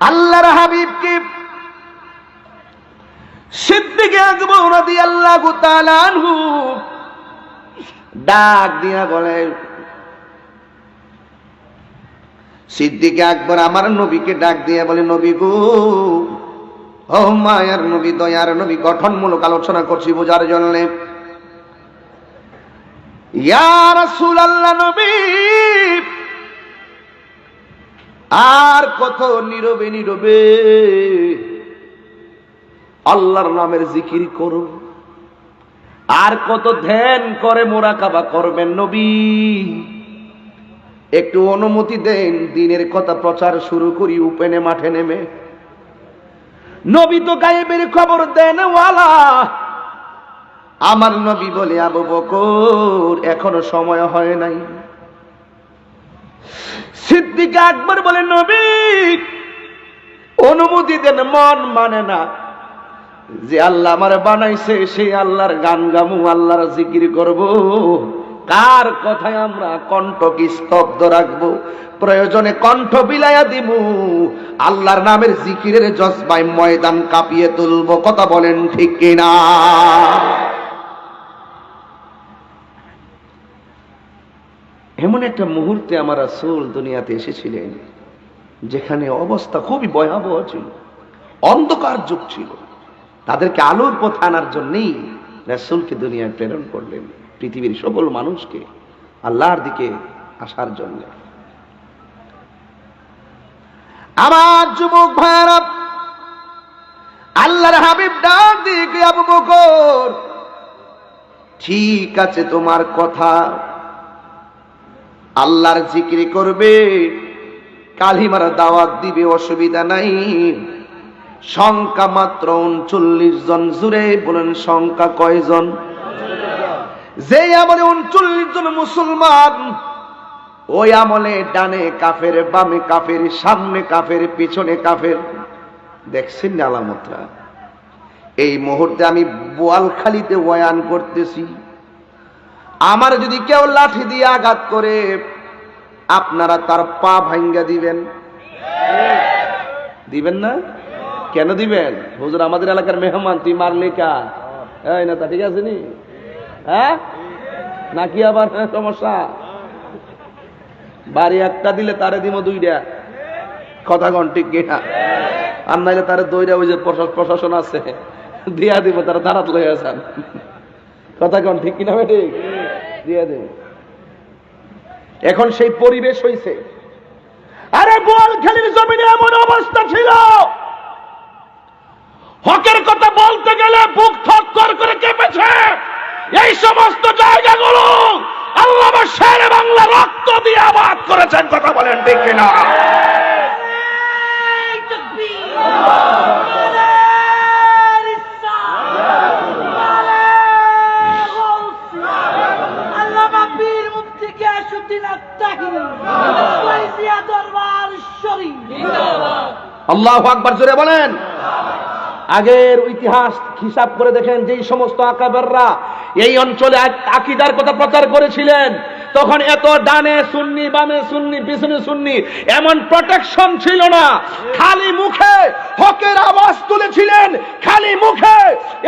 আল্লাহর হাবিবকে সিদ্দিক আকবর রাদিয়াল্লাহু তাআলা আনহু ডাক দিয়া বলে, সিদ্দিক আকবর আমার নবীকে ডাক দিয়া বলে, নবী গো, ও মায়ার নবী, দয়ার নবী, গঠনমূলক আলোচনা করছি বোঝার জন্য। ইয়া রাসূলুল্লাহ, নবী আর কত নীরবে নীরবে আল্লাহর নামের জিকির করো, আর কত ধ্যান করে মুরাকাবা করবেন নবী, একটু অনুমতি দেন, দিনের কথা প্রচার শুরু করি ওপেনে মাঠে নেমে। নবী তো গায়েবের খবর দেন ওয়ালা। আমার নবী বলে, আবু বকর এখনো সময় হয় নাই। সিদ্দিক আকবর বলে, নবী অনুমতি দেন, মন মানে না যে আল্লাহ আমার বানাইছে সেই আল্লাহর গান গামু, আল্লাহর জিকির করব, কার কথায় আমরা কণ্ঠকে স্তব্ধ রাখবো, প্রয়োজনে কণ্ঠ বিলাইয়া দিব, আল্লাহর নামের জিকিরের জজবায় ময়দান কাঁপিয়ে তুলবো। কথা বলেন ঠিক কিনা? এমন একটা মুহূর্তে আমার রাসূল দুনিয়াতে এসেছিলেন যেখানে অবস্থা খুবই ভয়াবহ ছিল, অন্ধকার যুগ ছিল। তাদেরকে আলোর পথে আনার জন্যই রাসূলকে দুনিয়ায় প্রেরণ করলেন, পৃথিবীর সকল মানুষকে আল্লাহর দিকে আসার জন্য। আমার যুবক ভাইরা, আল্লাহর হাবিব ডাক দিয়ে, আবু বকর ঠিক আছে তোমার কথা, আল্লাহর জিকির করবে, কালিমার দাওয়াত দিবে, অসুবিধা নাই। সংখ্যা মাত্র 39 জন। জুড়ে বলেন সংখ্যা কয়জন? যে আমলে 39 জন মুসলমান, ওই আমলে ডানে কাফের, বামে কাফের, সামনে কাফের, পিছনে কাফের। দেখছেন না আলামতটা? এই মুহূর্তে আমি বোয়ালখালীতে বয়ান করতেছি, আমার যদি কেউ লাঠি দিয়ে আঘাত করে আপনারা তার পা ভাঙ্গা দিবেন? দিবেন না? কেন দিবেন? হুজুর আমাদের এলাকার মেহমান, তুই মারলি কা? এই না, তা ঠিক আছে নি? হ্যাঁ, নাকি আবার সমস্যা? বাড়ি একটা দিলে তারে দিব 2টা। কথা কন ঠিক কিনা? আর নাইলে তারে 2টা, ওই যে প্রশাসন আছে দিয়া দিব, তারা দাঁড়াত লয়ে আছেন। কথা কন ঠিক কিনা? ঠিক দিয়ে দেব। এখন সেই পরিবেশ হইছে। আরে বোয়ালখালীর জমিনে এমন অবস্থা ছিল, হকের কথা বলতে গেলে বুক থরথর করে কেঁপেছে। এই সমস্ত জায়গাগুলো আল্লামা শেরে বাংলা রক্ত দিয়ে আবাদ করেছেন। কথা বলেন ঠিক কিনা? আল্লাহু আকবার, জোরে বলেন। আগের ইতিহাস হিসাব করে দেখেন, যেই সমস্ত আকাবেররা এই অঞ্চলে আকীদার কথা প্রচার করেছিলেন, তখন এত ডানে সুন্নি, বামে সুন্নি, পিছনে সুন্নি এমন প্রোটেকশন ছিল না। খালি মুখে হকের আওয়াজ তুলেছিলেন, খালি মুখে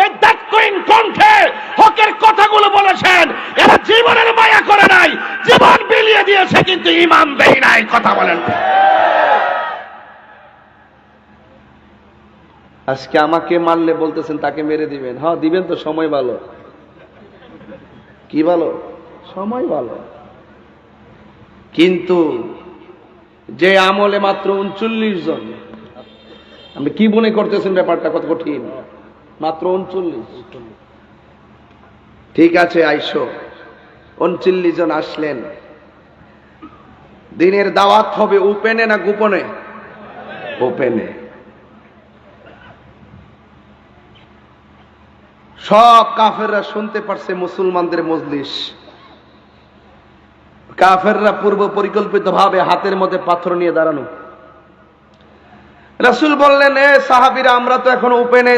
এই দাক্ষিণ কণ্ঠে হকের কথাগুলো বলেছেন। এরা জীবনের মায়া করে নাই, জীবন বিলিয়ে দিয়েছে, কিন্তু ঈমান দেয় নাই। কথা বলেন। আজকে আমাকে মারলে বলতেছেন তাকে মেরে দিবেন। হ্যাঁ দিবেন তো, সময় ভালো। কি ভালো? সময় ভালো। কিন্তু যে আমলে মাত্র 39 জন, আপনি কি মনে করতেছেন ব্যাপারটা কত কঠিন? মাত্র 39। ঠিক আছে, আইসো 39 জন আসলেন। দিনের দাওয়াত হবে ওপেনে না গোপনে? ওপেনে। সব কাফেররা শুনতে পারছে মুসলমানদের মজলিস। কাফেররা পূর্ব পরিকল্পিত ভাবে হাতের মধ্যে পাথর নিয়ে দাঁড়ানো। রাসূল বললেন, এ সাহাবীরা, আমরা তো এখন ওপেনে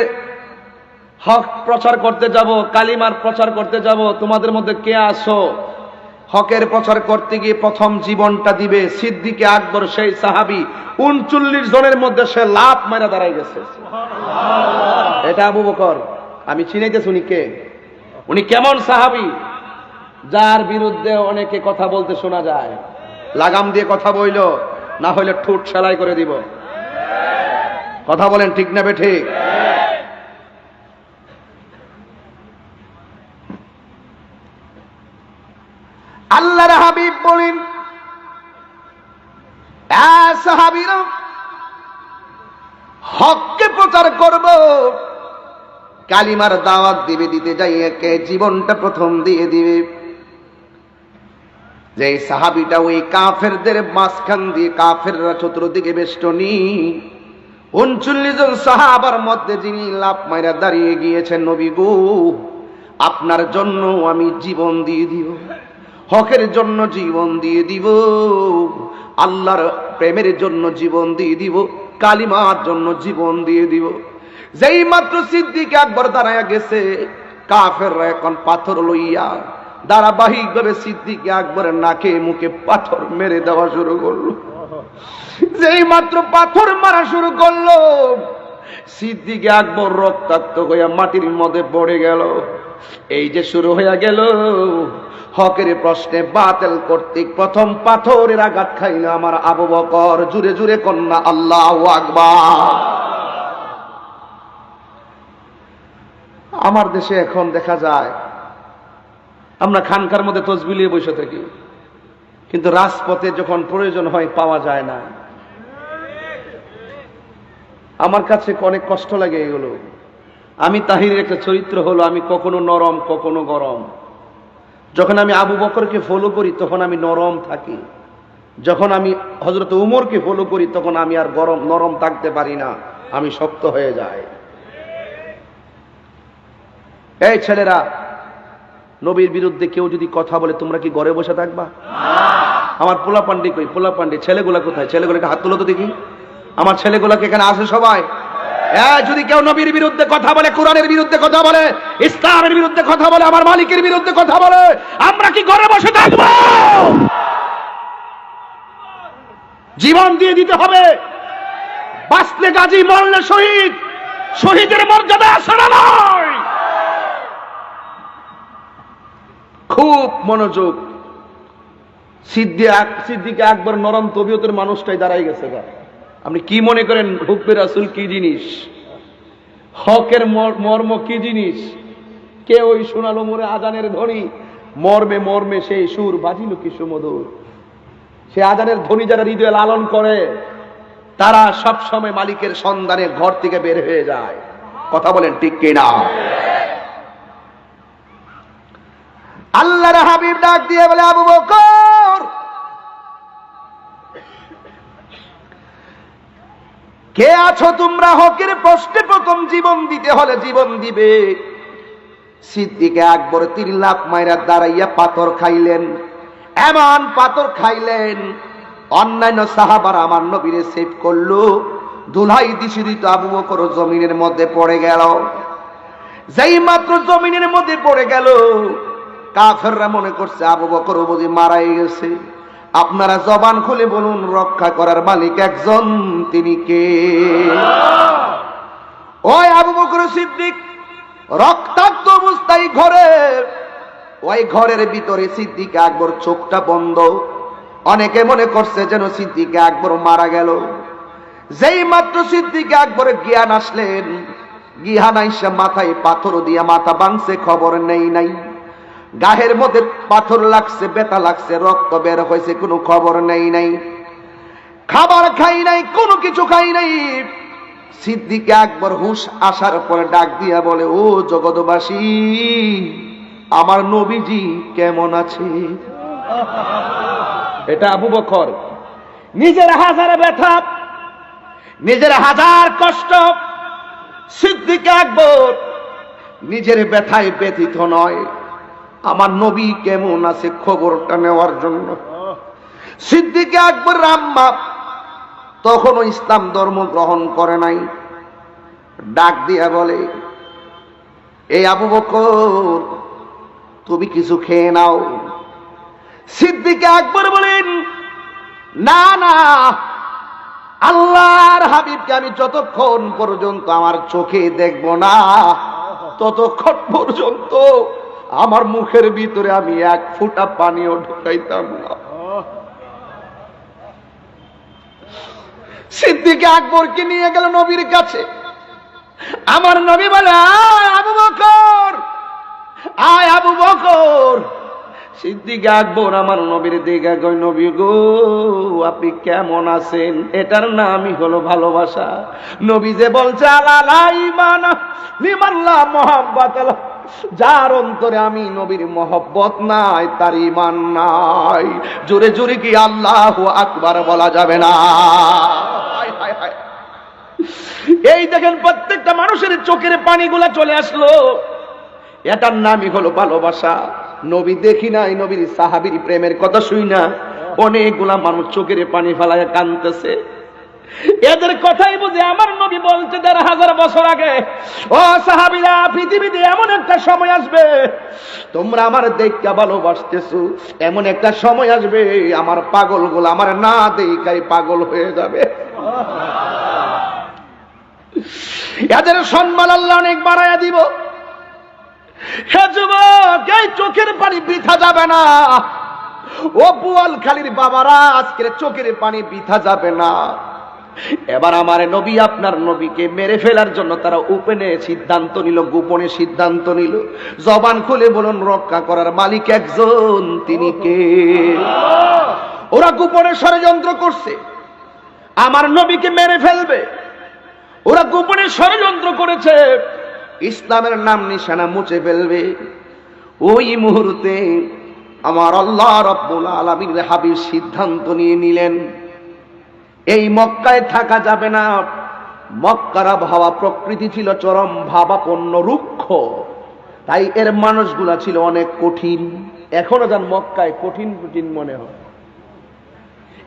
হক প্রচার করতে যাব, কালিমার প্রচার করতে যাব, তোমাদের মধ্যে কে আসো? হকের প্রচার করতে গিয়ে প্রথম জীবনটা দিবে সিদ্দিকে আকবর, সেই সাহাবী 39 জনের মধ্যে সে লাফ মারা দাঁড়াই গেছে। এটা আবু বকর। আমি চিনাইতেছি উনি কে, উনি কেমন সাহাবী, যার বিরুদ্ধে অনেকে কথা বলতে শোনা যায়। লাগাম দিয়ে কথা বইল, না হইলে ঠোঁট সেলাই করে দিব। কথা বলেন ঠিক না বেঠিক? আল্লাহর হাবিব বলেন, সাহাবীরা হককে প্রচার করব, কালিমার দাওয়াত দিবে, দিতে যাই একে জীবনটা প্রথম দিয়ে দিবে। যে সাহাবীটা ওই কাফেরদের মাঝখান দিয়ে, কাফেররা চতুর্দিকে বেষ্টনী, 39 জন সাহাবার মধ্যে যিনি লাফ মাইরা দাঁড়িয়ে গিয়েছেন, নবী গো আপনার জন্য আমি জীবন দিয়ে দিব, হকের জন্য জীবন দিয়ে দিব, আল্লাহর প্রেমের জন্য জীবন দিয়ে দিব, কালিমার জন্য জীবন দিয়ে দিব। যেই মাত্র সিদ্দিক আকবর দাঁড়ায়া গেছে, কাফেররা এখন পাথর লইয়া ধারাবাহিকভাবে সিদ্দিক আকবরের নাকে মুখে পাথর মেরে দেওয়া শুরু করলো। যেই মাত্র পাথর মারা শুরু করলো, সিদ্দিক আকবর রক্তাক্ত হইয়া মাটির মধ্যে পড়ে গেল। এই যে শুরু হইয়া গেল হকের প্রশ্নে বাতিল কর্তৃক প্রথম পাথরের আঘাত খাইল আমার আবু বকর। জুড়ে জুড়ে কন্যা আল্লাহু আকবার। আমার দেশে এখন দেখা যায় আমরা খানকার মধ্যে তসবিহ নিয়ে বসে থাকি, কিন্তু রাজপথে যখন প্রয়োজন হয় পাওয়া যায় না। আমার কাছে অনেক কষ্ট লাগে এগুলো। আমি তাহিরের একটা চরিত্র হলো, আমি কখনো নরম কখনো গরম। যখন আমি আবু বকরকে ফলো করি তখন আমি নরম থাকি, যখন আমি হযরত উমরকে ফলো করি তখন আমি আর নরম থাকতে পারি না, আমি শক্ত হয়ে যাই। এই ছেলেরা, নবীর বিরুদ্ধে কেউ যদি কথা বলে তোমরা কি ঘরে বসে থাকবা? আমার পোলা পান্ডি কই? পোলা পান্ডি ছেলেগুলা কোথায়? ছেলেগুলাকে হাত তুলো তো দেখি। আমার ছেলেগুলাকে এখানে আসে সবাই। যদি কেউ নবীর বিরুদ্ধে কথা বলে, কোরআনের বিরুদ্ধে কথা বলে, ইসলামের বিরুদ্ধে কথা বলে, আমার মালিকের বিরুদ্ধে কথা বলে, আমরা কি ঘরে বসে থাকবো? জীবন দিয়ে দিতে হবে। বাঁচলে গাজী, মরলে শহীদ। শহীদের মর্যাদা আছে না নয়? খুব মনোযোগ। সিদ্দিক আকবর নরম তবিয়তের মানুষটাই দাঁড়াই গেছে। আপনি কি মনে করেন হুকবে রাসূল কি জিনিস, হকের মর্ম কি জিনিস? কে ওই শোনালো মোরে আজানের ধ্বনি, মর্মে মর্মে সেই সুর বাজিল কি সুমধুর। সে আজানের ধ্বনি যারা হৃদয়ে লালন করে তারা সব সময় মালিকের সন্ধানে ঘর থেকে বের হয়ে যায়। কথা বলেন ঠিক কিনা? আল্লাহর হাবিব ডাক দিয়ে বলে, আবু বকর কে আছো তোমরা? হকের প্রশ্নে প্রথম জীবন দিতে হলে জীবন দিবে। সিদ্দিক আকবর 3 লাখ মাইরা দাঁড়াইয়া পাথর খাইলেন, এমন পাথর খাইলেন অন্যান্য সাহাবারা আমার নবীরে সেভ করলো। ধুলাই দিশিরিত আবু বকর জমিনের মধ্যে পড়ে গেল। যেই মাত্র জমিনের মধ্যে পড়ে গেল, কাফেররা মনে করছে আবু বকর বুঝি মারাই গেছে। আপনারা জবান খুলে বলুন, রক্ষা করার মালিক একজন, তিনি কে? ওই আবু বকর সিদ্দিক রক্তাক্ত অবস্থায় ঘরে, ওই ঘরের ভিতরে সিদ্দিক আকবর চোখটা বন্ধ। অনেকে মনে করছে যেন সিদ্দিক আকবর মারা গেল। যেই মাত্র সিদ্দিক আকবর জ্ঞান আসলেন, জ্ঞান আইসা মাথায় পাথর দিয়া মাথা ভাঙছে, খবর নেই নাই। গায়ের মধ্যে পাথর লাগছে, ব্যথা লাগছে, রক্ত বের হয়েছে, কোনো খবর নেই নাই। খাবার খাই নাই, কোনো কিছু খাই নাই। সিদ্দিক আকবর হুশ আসার পরে ডাক দিয়া বলে, ও জগৎবাসী, আমার নবীজি কেমন আছে? এটা আবু বকর নিজের হাজার ব্যথা, নিজের হাজার কষ্ট। সিদ্দিক আকবর নিজের ব্যথায় ব্যথিত নয়, আমার নবী কেমন আছে খবরটা নেওয়ার জন্য। সিদ্দিক আকবর আম্মা তখনও ইসলাম ধর্ম গ্রহণ করে নাই। ডাক দিয়া বলে, এই আবু বকর তুমি কিছু খেয়ে নাও। সিদ্দিক আকবর বলেন, না না, আল্লাহর হাবিবকে আমি যতক্ষণ পর্যন্ত আমার চোখে দেখব না ততক্ষণ পর্যন্ত আমার মুখের ভিতরে আমি এক ফোঁটা পানিও ঢুকাইতাম না। সিদ্দিক আকবরকে নিয়ে গেল নবীর কাছে। আমার নবী বলে, আয় আবু বকর, আয় আবু বকর। সিদ্দিক আকবর আমার নবীর দিকে কই, নবী গো আপনি কেমন আছেন? এটার নামই হলো ভালোবাসা। নবী যে বলছে আলা ঈমান লিমান লা মুহাব্বাত, যার অন্তরে আমি নবীর মহব্বত নাই তার ঈমান নাই। জোরে জোরে কি আল্লাহু আকবার বলা যাবে না? এই দেখেন প্রত্যেকটা মানুষের চোখের পানিগুলা চলে আসলো। এটার নামই হলো ভালোবাসা। নবী দেখি নাই, নবীর সাহাবীর প্রেমের কথা শুই না অনেকগুলা মানুষ চোখের পানি ফেলায় কাঁদতেছে। এদের কথাই বুঝে আমার নবী বলতে ১৫০০ বছর আগে, ও সাহাবীরা, পৃথিবীতে এমন একটা সময় আসবে তোমরা আমার দেখা ভালোবাসতেছো, এমন একটা সময় আসবে আমার পাগলগুলো আমার না দেখাই পাগল হয়ে যাবে। এদের সম্মান আল্লাহ অনেক বাড়াইয়া দিব। হে যুবক, এই চোখের পানি বৃথা যাবে না। ও বোয়ালখালীর বাবারা, আজকের চোখের পানি বৃথা যাবে না। এবার আমার নবী আপনার নবীকে মেরে ফেলার জন্য তারা ওপেনে সিদ্ধান্ত নিল, গোপনে সিদ্ধান্ত নিল। জবান খুলে বলুন, রক্ষা করার মালিক একজন, তিনি কে? ওরা গোপনে ষড়যন্ত্র করছে, আমার নবীকে মেরে ফেলবে। ওরা গোপনে ষড়যন্ত্র করেছে, ইসলামের নাম নিশানা মুছে ফেলবে। ওই মুহূর্তে আমার আল্লাহ রাব্বুল আলামিন হাবিব সিদ্ধান্ত নিয়ে নিলেন, এই মক্কায় থাকা যাবে না। মক্কার আবহাওয়া প্রকৃতি ছিল চরম ভাবাপন্ন, রুক্ষ, তাই এর মানুষগুলা ছিল অনেক কঠিন। এখনো যেন মক্কায় কঠিন কঠিন মনে হয়,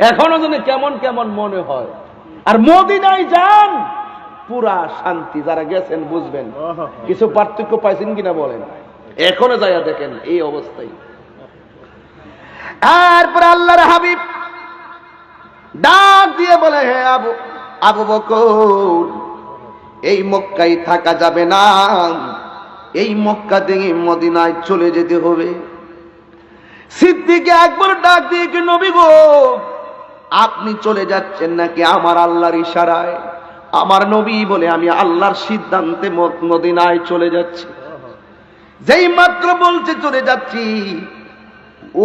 এখনো যেন কেমন কেমন মনে হয়। আর মদিনায় যান, পুরা শান্তি। যারা গেছেন বুঝবেন। কিছু পার্থক্য পাইছেন কিনা বলেন? এখনো যাইয়া দেখেন এই অবস্থায়। তারপর আল্লাহর হাবিব ডাক দিয়ে বলে, হে আবু বকর, এই মক্কায় থাকা যাবে না, এই মক্কা থেকে মদিনায় চলে যেতে হবে। সিদ্দিক আকবর ডাক দিয়ে, কি নবী গো, আপনি চলে যাচ্ছেন নাকি আমার আল্লাহর ইশারায়? আমার নবী বলে, আমি আল্লাহর সিদ্ধান্তে মদিনায় চলে যাচ্ছি। যেই মাত্র বলছে চলে যাচ্ছি,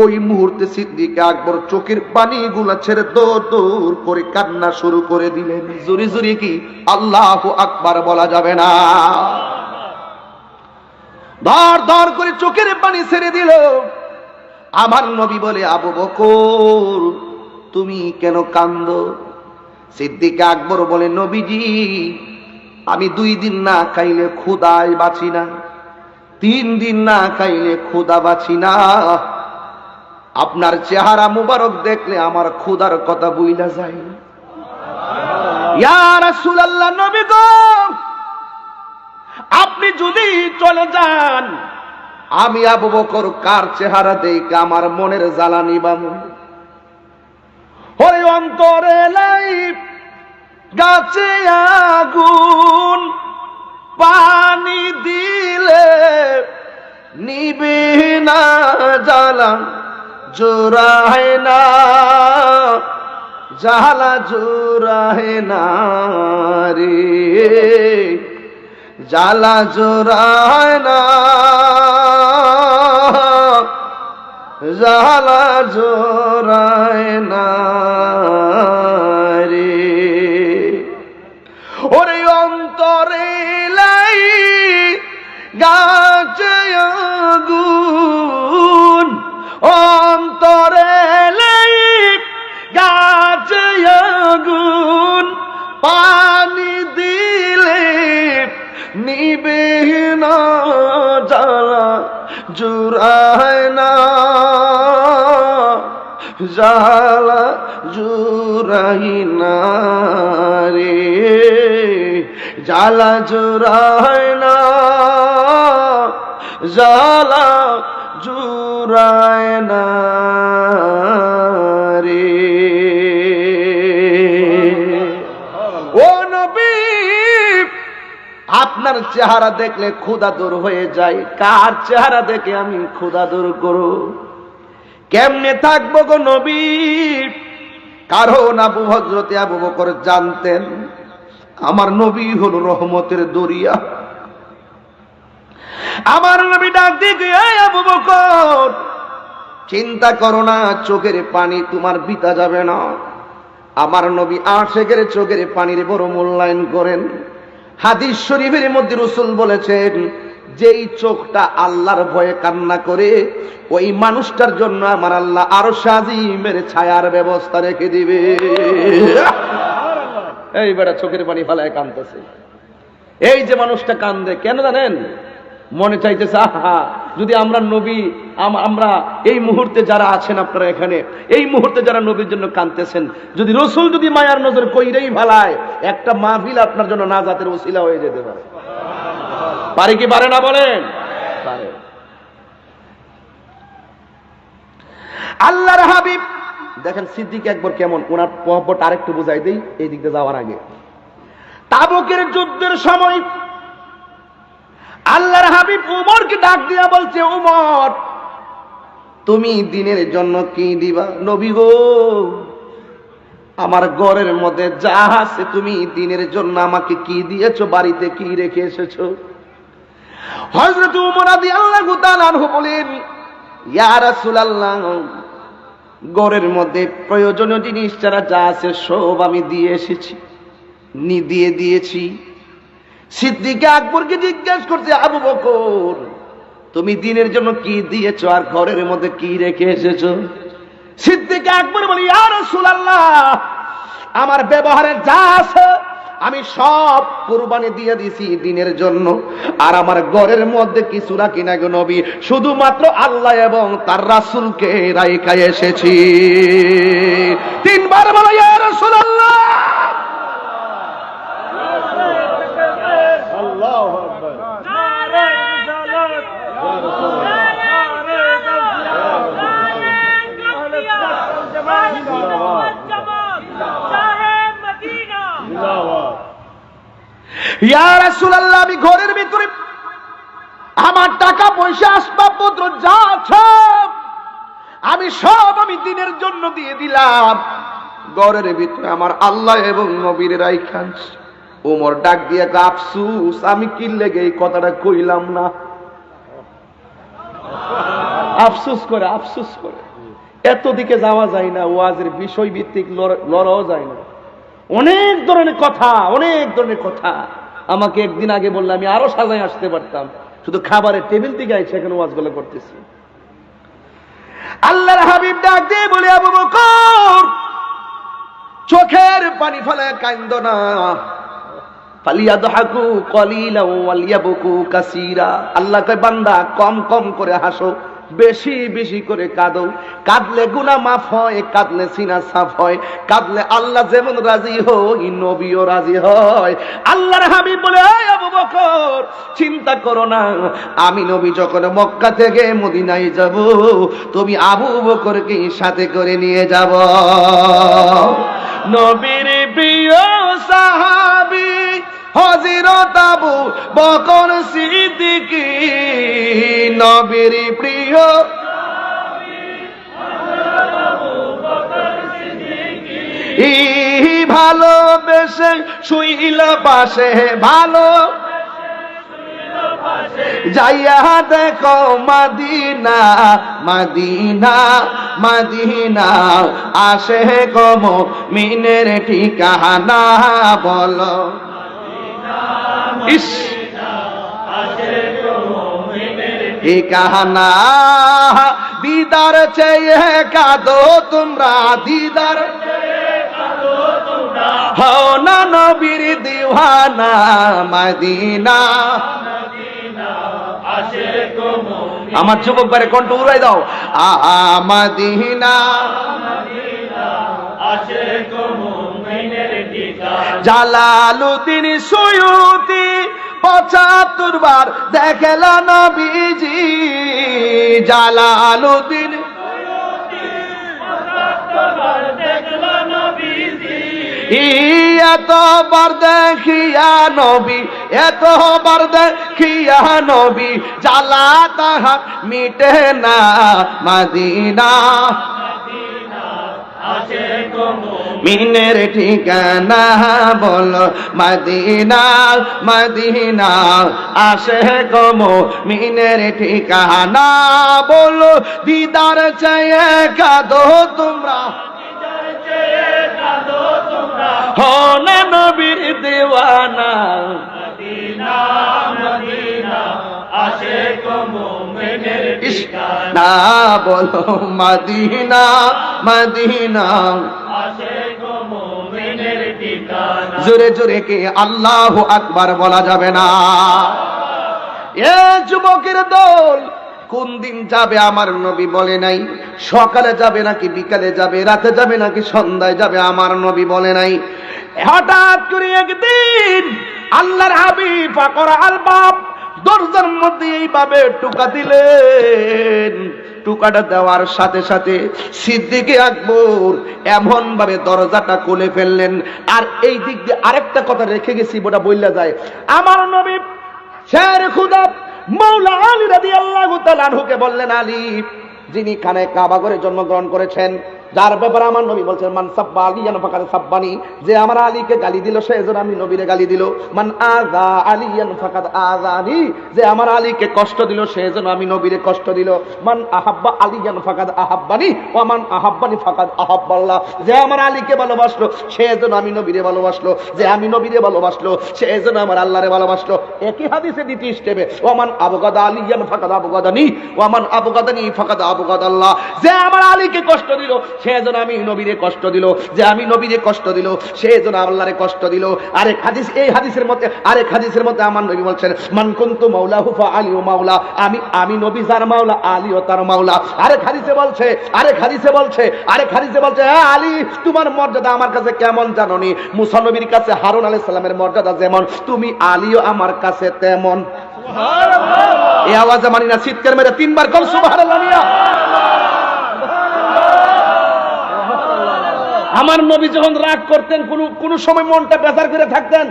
ওই মুহূর্তে সিদ্দিক আকবর চোখের পানিগুলা ছেড়ে দৌড় দৌড় করে কান্না শুরু করে দিলেন। জোরে জোরে কি আল্লাহু আকবার বলা যাবে না? ধর ধর করে চোখের পানি ছেড়ে দিল। আমার নবী বলে, আবু বকর তুমি কেন কান্দো? সিদ্দিক আকবর বলে, নবীজি, আমি 2 দিন না খাইলে ক্ষুধায় বাঁচি না, 3 দিন না খাইলে ক্ষুধা বাঁচি না। আপনার চেহারা মুবারক দেখলে আমার ক্ষুধার কথা বুইলা যায়। ইয়া রাসূলুল্লাহ, নবী গো, আপনি যদি চলে যান, আমি আবু বকর কার চেহারা দেখে আমার মনের জ্বালা নিবাবো? ওই অন্তরে লাই গাছে আগুন, পানি দিলে নিবে না জ্বালা, জোড়ায় না জ্বালা, জোড়ায় না রে, জ্বালা জোড়ায় না, জ্বালা জোড়ায় না রে। ওরে অন্তরে লাই গাছে আগুন, অন্তরে লাই গাছে আগুন, পানি দিলে নিবে না জ্বালা, জুড়ায় না জ্বালা, জুড়াই না রে, জ্বালা জুড়ায় না, জ্বালা জুড়ায় না। আপনার চেহারা দেখলে ক্ষুধা দূর হয়ে যায়, কার চেহারা দেখে আমি ক্ষুধা দূর করব? কেমনে থাকবো গো নবী? কারণ হযরতে আবু বকর জানতেন আমার নবী হলো রহমতের দরিয়া। আমার নবী ডাক দিয়ে, এই আবু বকর, চিন্তা করো না, চোখের পানি তোমার বিতা যাবে না। আমার নবী আশিকের চোখের পানির বড় মূল্যায়ন করেন। হাদিস শরীফের মধ্যে রাসূল বলেছেন, যেই চোখটা আল্লাহর ভয়ে কান্না করে ওই মানুষটার জন্য আমার আল্লাহ আরশ আজিমের ছায়ার ব্যবস্থা রেখে দিবে। এই বেটা চোখের পানি ফালায় কাঁদতেছে। এই যে মানুষটা কান্দে কেন জানেন? মনে চাইতেছে, আহা, যদি আমরা নবী, আমরা এই মুহূর্তে যারা আছেন আপনারা এখানে, এই মুহূর্তে যারা নবীর জন্য কাঁদতেছেন, যদি রাসূল যদি মায়ার নজর কইরেই ফেলায়, একটা মাহফিল আপনার জন্য নাজাতের ওসিলা হয়ে যেতে পারে। পারে কি পারে না বলেন? পারে। আল্লাহর হাবিব দেখেন সিদ্দিক আকবর কেমন, ওনার মহব্বত আরেকটু বুঝাই দেই এই দিকে যাওয়ার আগে। তাবুকের যুদ্ধের সময় আল্লাহর হাবিব উমরকে ডাক দিয়া বলছে, উমর, তুমি দিনের জন্য কি দিবা? নবী গো, আমার ঘরের মধ্যে যা আছে তুমি দিনের জন্য আমাকে কি দিয়েছো, বাড়িতে কি রেখে এসেছো? হযরত উমর রাদিয়াল্লাহু তাআলা আনহু বলেন, ইয়া রাসূলুল্লাহ, ঘরের মধ্যে প্রয়োজনীয় জিনিস যারা যা আছে সব আমি দিয়ে এসেছি, দিয়েছি। সিদ্দিক আকবরকে জিজ্ঞাসা করছে, আবু বকর, তুমি দিনের জন্য কি দিয়েছো আর ঘরের মধ্যে কি রেখে এসেছো? সিদ্দিক আকবর বলে, ইয়া রাসূলুল্লাহ, আমার ব্যবহারে যা আছে আমি সব কুরবানি দিয়ে দিছি দিনের জন্য, আর আমার ঘরের মধ্যে কিছু রাখি না গো নবী, শুধুমাত্র আল্লাহ এবং তার রাসূলকে রাইখা এসেছি। তিনবার বলো, ইয়া রাসূলুল্লাহ। আল্লাহু আকবার। ইয়া রাসূলুল্লাহ, আমি ঘরের ভিতরে আমার টাকা পয়সা আসবাবপত্র যা আছে আমি সব দিনের জন্য দিয়ে দিলাম, ঘরের ভিতরে আমার আল্লাহ এবং নবীর রাইখা। ওমর ডাক দিয়ে, আফসুস, আমি কি লেগে এই কথাটা কইলাম না। আফসুস করে এত দিকে যাওয়া যায় না, ওয়াজের বিষয় ভিত্তিক লড়াও যায় না। অনেক ধরনের কথা আমাকে একদিন আগে বললে আমি আরো সাজায় আসতে পারতাম, শুধু খাবারের টেবিল থেকে আইছে এখন ওয়াজগুলো করতেছি। আল্লাহর হাবিব ডাক দিয়ে বলে, আবু বকর, চোখের পানি ফেলে কান্দো না, ফালিয়াদহাকু কলিলাও ওয়ালিয়াবকু কাসীরা। আল্লাহ কয়, বান্দা কম কম করে হাসো, বেশি বেশি করে কাঁদো। কাঁদলে গুনাহ মাফ হয়, কাঁদলে সিনা সাফ হয়, কাঁদলে আল্লাহ যেমন রাজি হয় নবীও রাজি হয়। আল্লাহর হাবিব বলে, আবু বকর, চিন্তা করো না, আমি নবী যখন মক্কা থেকে মদিনায় যাব, তুমি আবু বকরকে সাথে করে নিয়ে যাব। নবীর প্রিয় সাহাবী হযরত আবু বকর সিদ্দিক, নবীর প্রিয় ভালোবেসে শুইলা পাশে, ভালো যাইয়া দেখো মদিনা, মদিনা মদিনা, আসে গো মুমিনের ঠিকানা, বলো ইস ঠিকানা। দিদার চেয়ে কাঁদো তোমরা, দিদার হও না নবীর দিওয়ানা, মদিনা। আমার যুবক বারে কণ্ঠ উড়াই দাও, মদিনা। জালালউদ্দিন সুয়ুতি ৭৫ বার দেখল নবীজি, জালালউদ্দিন এতবার দেখিয়া নবী, এতবার দেখিয়া নবী, জ্বালা তাহার মিটে না। মদিনা মিনের ঠিকানা বলো, মদিনা মদিনা আশিক মুমিনের ঠিকানা বলো। দিদার চেয়ে কাঁদো তোমরা, হো না নবীর দেওয়ানা। মদিনা মদিনা আশিক মুমিনের ঠিকানা বলো, মদিনা মদিনা আশিক মুমিনের ঠিকানা। জোরে জোরে কে আল্লাহু আকবার বলা যাবে না? এ যুবকের দল, কোন দিন যাবে আমার নবী বলে নাই। সকালে যাবে নাকি বিকালে যাবে, রাতে যাবে নাকি সন্ধ্যায় যাবে আমার নবী বলে নাই। হঠাৎ করে একদিন আল্লাহর হাবিব ফাকর আল বাব, দরজার মধ্যে এইভাবে টুকা দিলেন। টুকাটা দেওয়ার সাথে সাথে সিদ্দিক আকবর এমন ভাবে দরজাটা খুলে ফেললেন। আর এই দিক দিয়ে আরেকটা কথা রেখে গেছি, ওটা বললা যায়। আমার নবী শের খুদা মাওলা আলী রাদিয়াল্লাহু তাআলা আনহুকে বললেন, আলী যিনি খানে কাবা ঘরে জন্মগ্রহণ করেছেন, যার ব্যাপারে আমার নবী বলছেন, মান সাব্বা আলিয়ান ফাকাদ সাব্বানি, যে আমার আলীকে গালি দিল সে যেন আমি নবীরে গালি দিল। মান আযা আলিয়ান ফাকাদ আযানি, যে আমার আলীকে কষ্ট দিল সে যেন আমি নবীরে কষ্ট দিল। মান আহাব্বা আলিয়ান ফাকাদ আহাব্বানি ওয়া মান আহাব্বানি ফাকাদ আহাব্বাল্লাহ, যে আমার আলীকে ভালোবাসলো সে যেন আমি নবীরে ভালোবাসলো, যে আমি নবীরে ভালোবাসলো সে যেন আমার আল্লাহরে ভালোবাসলো। একই হাদিসে দ্বিতীয় স্টেপে, ওয়া মান আবগাদা আলিয়ান ফাকাদ আবগাদানি ওয়া মান আবগাদানি ফাকাদ আবগাদাল্লাহ, যে আমার আলীকে কষ্ট দিল সে যেন আমি নবীরে কষ্ট দিল, যে আমি নবীরে কষ্ট দিল সে যেন আল্লাহরে কষ্ট দিল। আরেক হাদিস, এই হাদিসের মধ্যে আরেক হাদিসের মধ্যে আমার নবী বলছেন, মান কুনতু মাওলাহু ফা আলিও মাওলা, আমি নবী যার মাওলা আলীও তার মাওলা। আরেক হাদিসে বলছে, আরেক হাদিসে বলছে, আরেক হাদিসে বলছে, হ্যাঁ আলী তোমার মর্যাদা আমার কাছে কেমন জানোনি? মুসা নবীর কাছে হারুন আলাইহিস সালামের মর্যাদা যেমন, তুমি আলীও আমার কাছে তেমন। সুবহানাল্লাহ। এই আওয়াজে মানি না, চিৎকার মেরে তিনবার কর সুবহানাল্লাহ মিয়া। আমার নবী যখন রাগ করতেন, কোন সময় মনটা বেজার করে থাকতেন,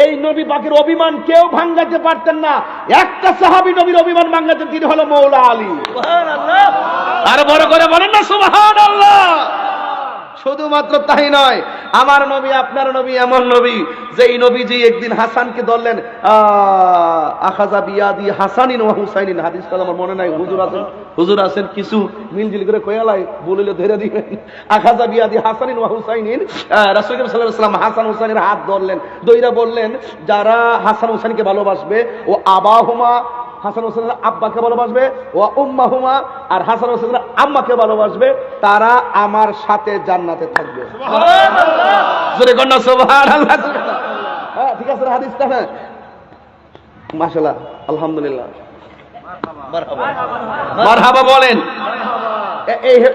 এই নবী পাকের অভিমান কেউ ভাঙাতে পারতেন না। একটা সাহাবী নবীর অভিমান ভাঙাতেন, তিনি হলো মৌলা আলী। সুবহানাল্লাহ। আর বড় করে বলেন না সুবহানাল্লাহ। শুধুমাত্র তাই নয়, আমার নবী আপনার নবী এমন নবী, যেই নবীজি একদিন হাসানকে ধরলেন, আখাযা বিয়াদি হাসানিন ওয়া হুসাইনিন, হাদিসটা আমার মনে নাই, হুজুর আছেন কিছু মিলজিল করে কয়ালাই বলিলে ধরে দিবেন। আখাযা বিয়াদি হাসানিন ওয়া হুসাইনিন, রাসূল সাল্লাল্লাহু আলাইহি ওয়াসাল্লাম হাসান হুসাইনের হাত ধরলেন, দইরা বললেন, যারা হাসান হুসাইনকে ভালোবাসবে ও আবাহুমা, হাসান হোসেনের আব্বাকে ভালোবাসবে, ও উম্মাহুমা, আর হাসান হোসেনের আম্মাকে ভালোবাসবে, তারা আমার সাথে জান্নাতে থাকবে। সুবহানাল্লাহ। জোরে কন্যা সুবহানাল্লাহ। হ্যাঁ ঠিক আছে হাদিসটা, হ্যাঁ মাশাআল্লাহ আলহামদুলিল্লাহ মারহাবা মারহাবা বলেন।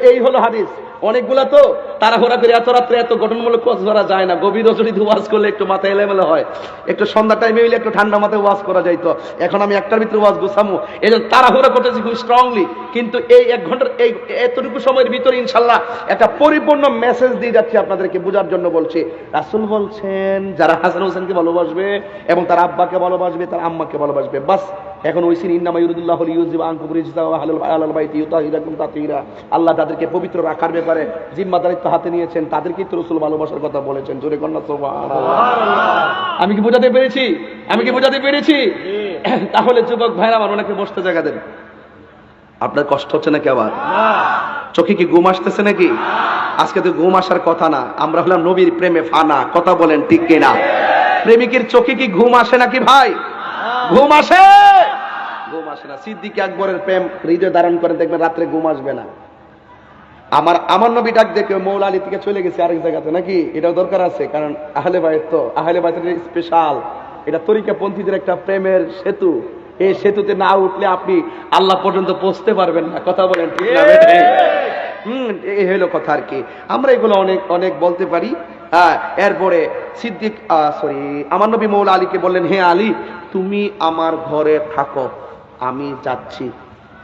এই হলো হাদিস। অনেকগুলা তো তাড়াহুড়া করে এত রাত্রে এত গঠনমূলক ওয়াজ করা যায় না। গভীর রজনীতে ওয়াজ করলে একটু মাথা এলোমেলো হয়, একটু সন্ধ্যা টাইমে হইলে একটু ঠান্ডা মাথায় ওয়াজ করা যাইতো। এখন আমি একটার ভিতরে ওয়াজ গুছামু, এই জন্য তাড়াহুড়া করতেছি খুব স্ট্রংলি। কিন্তু এই 1 ঘন্টার এই এতটুকু সময়ের ভিতরে ইনশাল্লাহ একটা পরিপূর্ণ মেসেজ দিয়ে যাচ্ছি আপনাদেরকে বোঝার জন্য বলছি। রাসূল বলছেন, যারা হাসান হোসেনকে ভালোবাসবে এবং তার আব্বাকে ভালোবাসবে, তার আম্মাকে ভালোবাসবে, বাস এখন ওই সিন ইন্নামা ইউরিদুল্লাহু লিইউযিবা আনকুম রিজসা ওয়া আহলাল বাইতি ইউতাহিরাকুম তাতহীরা। আল্লাহ তাদেরকে পবিত্র রাখার ব্যাপারে জিম্মাদারিত্ব হাতে নিয়েছেন, তাদেরকেই তো রাসূল ভালোবাসার কথা বলেছেন। জোরে কন্যা সুবহানাল্লাহ। আমি কি বোঝাতে পেরেছি? আমি কি বোঝাতে পেরেছি? তাহলে যুবক ভাইরা আমার, অনেকে বসতে জায়গা দেন। আপনার কষ্ট হচ্ছে নাকি? আবার চোখে কি ঘুম আসতেছে নাকি? আজকে তো ঘুম আসার কথা না, আমরা হলাম নবীর প্রেমে ফানা। কথা বলেন ঠিক কিনা? প্রেমিকের চোখে কি ঘুম আসে নাকি ভাই? ঘুম আসে? ঘুম আসে না। সিদ্দিক আকবরের প্রেম হৃদয় ধারণ করে, দেখবেন রাত্রে ঘুম আসবে না। আমার নবী ডাক দেখে মৌলা আলী থেকে চলে গেছে আরেক জায়গাতে, নাকি এটাও দরকার আছে, কারণ আহলে বাইত তো, আহলে বাইতের স্পেশাল, এটা তরিকাপন্থীদের একটা প্রেমের সেতু। এই সেতুতে না উঠলে আপনি আল্লাহ পর্যন্ত পৌঁছতে পারবেন না। কথা বলেন ঠিক না? এই হলো কথা আর কি। আমরা এগুলো অনেক অনেক বলতে পারি। এরপরে সিদ্দিক আমার নবী মৌলা আলীকে বললেন, হে আলী তুমি আমার ঘরে থাকো, আমি যাচ্ছি,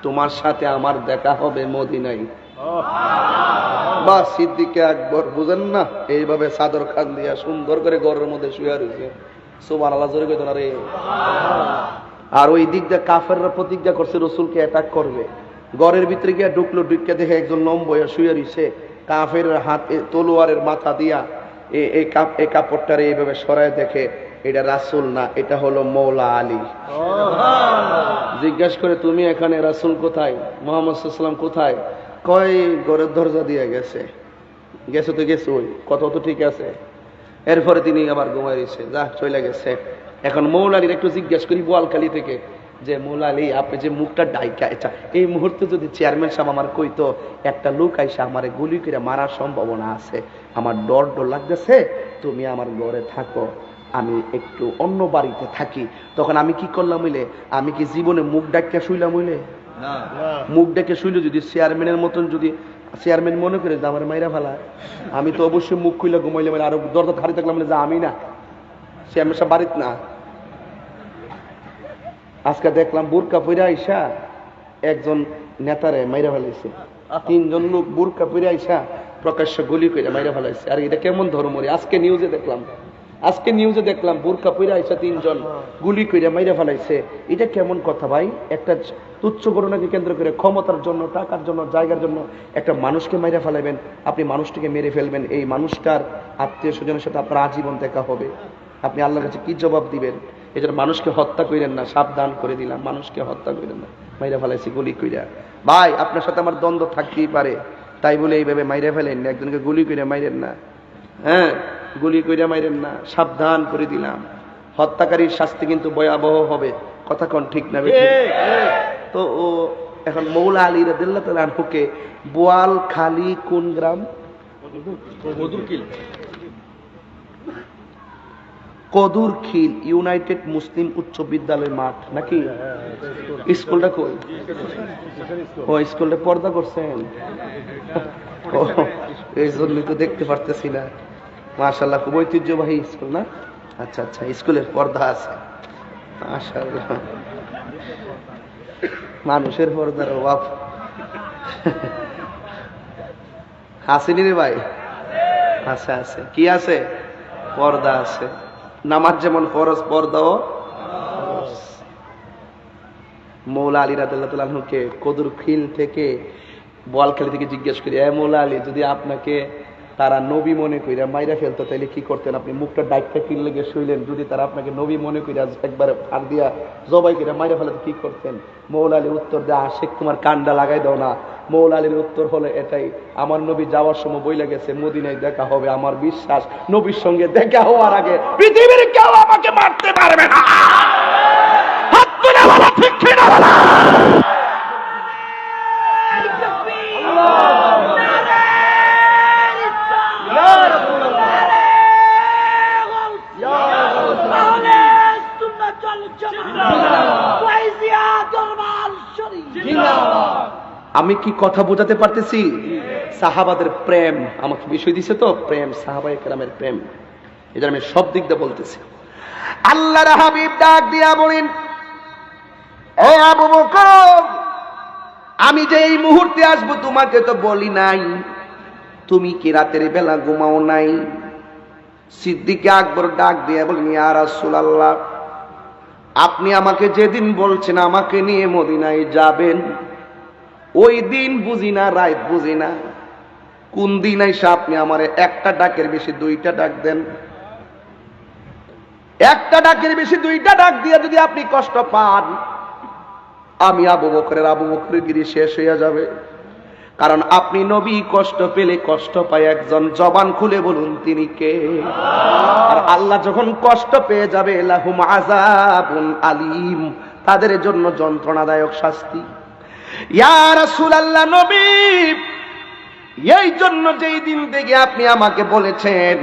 তোমার সাথে আমার দেখা হবে মদিনায়। বা সিদ্দিকে আকবর বুঝেন না, এইভাবে চাদর খান দিয়া সুন্দর করে ঘরের মধ্যে শুয়ে রয়েছে। সুবহানাল্লাহ জোরে কইতো না রে। আর ওই দিক দিয়ে কাফেররা প্রতিজ্ঞা করছে রসুলকে অ্যাটাক করবে। ঘরের ভিতরে গিয়ে ঢুকলো, ঢুকে দেখে একজন লম্বয়া শুয়ে রয়েছে, কাফের হাতে তলোয়ারের মাথা দিয়া এই কাপড়টারে এইভাবে সরায় দেখে এটা রাসূল না, এটা হলো মৌলা আলী। জিজ্ঞাসা করে তুমি এখানে, রাসূল কোথায়, মুহাম্মদ সাল্লাল্লাহু আলাইহি ওয়াসাল্লাম কোথায়? কয় ঘরের দরজা দিয়ে গেছে। গেছে তো গেছে, ওই কথা তো ঠিক আছে। এরপরে তিনি আবার ঘুমাই রয়েছে, যা চলে গেছে। এখন মৌলা আলীর একটু জিজ্ঞাসা করি বোয়ালখালী থেকে, যে মৌলা আলী আপনি যে মুখটা ডাইকা, এটা এই মুহূর্তে যদি চেয়ারম্যান সাহেব আমার কইতো একটা লোক আইসা আমারে গুলি করে মারার সম্ভাবনা আছে, আমার ডর লাগতেছে, তুমি আমার ঘরে থাকো, আমি একটু অন্য বাড়িতে থাকি, তখন আমি কি করলাম হইলে? আমি কি জীবনে মুখ ডাকিয়া শুইলাম হইলে? মুখ ডেকে শুইলে যদি চেয়ারম্যানের মতন, যদি চেয়ারম্যান মনে করে যে আমার মাইরা ফেলা, আমি তো অবশ্যই মুখ খুইলে ঘুমাইলে মানে আরো দরজা খালি থাকলাম যে আমি না, চেয়ারম্যান সাহেব বাড়িত না। আজকে দেখলাম বোরকা পরে আইসা একজন নেতারে মাইরা ফেলাইছে, 3 জন লোক বোরকা পরে আইসা প্রকাশ্য গুলি করে মাইরা ফেলাইছে। আর এটা কেমন ধর্ম রে? আজকে নিউজে দেখলাম বোরকা পরে আইসা 3 জন গুলি করে মাইরা ফেলাইছে। এটা কেমন কথা ভাই? একটা তুচ্ছ ঘটনাকে কেন্দ্র করে ক্ষমতার জন্য, টাকার জন্য, জায়গার জন্য একটা মানুষকে মাইরা ফেলাইবেন, আপনি মানুষটিকে মেরে ফেলবেন, এই মানুষটার আত্মীয় স্বজনের সাথে আপনার আজীবন দেখা হবে, আপনি আল্লাহর কাছে কি জবাব দিবেন? এই জন্য মানুষকে হত্যা করেন না, সাবধান করে দিলাম, মানুষকে হত্যা করেন না। মাইরা ফেলাইছি গুলি কইরা। ভাই আপনার সাথে আমার দ্বন্দ্ব থাকতেই পারে, তাই বলে এইভাবে মাইরা ফেলেন না, একজনকে গুলি করে মাইরেন না। হ্যাঁ, গুলি কইরা মাইরেন না, সাবধান করে দিলাম। হত্যাকারীর শাস্তি কিন্তু ভয়াবহ হবে, কথা কোন ঠিক না? তো ও এখন মৌলা আলী রাদিয়াল্লাহু তাআলা আনহুকে বোয়ালখালী কোন গ্রাম? কদুরখিল ইউনাইটেড মুসলিম উচ্চ বিদ্যালয় মাঠ নাকি? স্কুলটা কই? ও স্কুলটা পর্দা করছেন, এই জন্যই তো দেখতে পারতেছি না। মাশাআল্লাহ, খুব ঐতিহ্যবাহী স্কুল না? আচ্ছা আচ্ছা, স্কুলের পর্দা আছে, মাশাআল্লাহ। মানুষের পর্দার অভাব আসেনি রে ভাই? আচ্ছা আছে, কি আছে? পর্দা আছে। নামাজ যেমন ফরজ, পর্দাও। মৌলা আলী রাদিয়াল্লাহু তাআলা আনহুকে কদুরখিল থেকে, বোয়ালখালী থেকে জিজ্ঞেস করি, এ মৌলা আলী, যদি আপনাকে তারা নবী মনে কইরা মাইরা ফেলতো তাহলে কি করতেন? আপনি মুখটা ডাইকটা কিল লেগে শুইলেন, যদি তারা আপনাকে নবী মনে কইরা একবারে ফার দিয়া জবাই করে মাইরা ফেলতো কি করতেন? মৌলা আলী উত্তর দেয়, আশিক তোমার কান্ডা লাগাই দাও না। মৌলা আলীর উত্তর হলো এটাই, আমার নবী যাওয়ার সময় বইলা গেছে মদিনায় দেখা হবে, আমার বিশ্বাস নবীর সঙ্গে দেখা হওয়ার আগে পৃথিবীর কেউ আমাকে মারতে পারবে না। হাত তুলে বলো ঠিক কিনা বলো। আমি কি কথা বোঝাতে পারতেছি? সাহাবাদের প্রেম আমাকে বিষয় দিছে, তো প্রেম, সাহাবায়ে কেরামের প্রেম, এটা আমি সব দিক দিয়ে বলতেছি। আল্লাহর হাবিব ডাক দিয়া বলেন, ও আবু বকর, আমি যে এই মুহূর্তে আসবো তোমাকে তো বলি নাই, তুমি কি রাতের বেলা ঘুমাও নাই? সিদ্দিক আকবর ডাক দিয়া বলেন, ইয়া রাসূলুল্লাহ, আপনি আমাকে যেদিন বলছেন আমাকে নিয়ে মদিনায় যাবেন, ওই দিন বুঝি না, রাত বুঝি না, কোন দিন আইসা আপনি আমারে একটা ডাকের বেশি 2টা ডাক দেন, একটা ডাকের বেশি 2টা ডাক দিয়ে যদি আপনি কষ্ট পান, আমি আবু বকরের গিরি শেষ হইয়া যাবে। কারণ আপনি নবী কষ্ট পেলে কষ্ট পায় একজন, জবান খুলে বলুন তিনি কে? আর আল্লাহ যখন কষ্ট পেয়ে যাবে, লাহুম আযাবুন আলীম, তাদের জন্য যন্ত্রণাদায়ক শাস্তি। ইয়া রাসূলুল্লাহ, নবী, এই জন্য যেই দিন থেকে আপনি আমাকে বলেছেন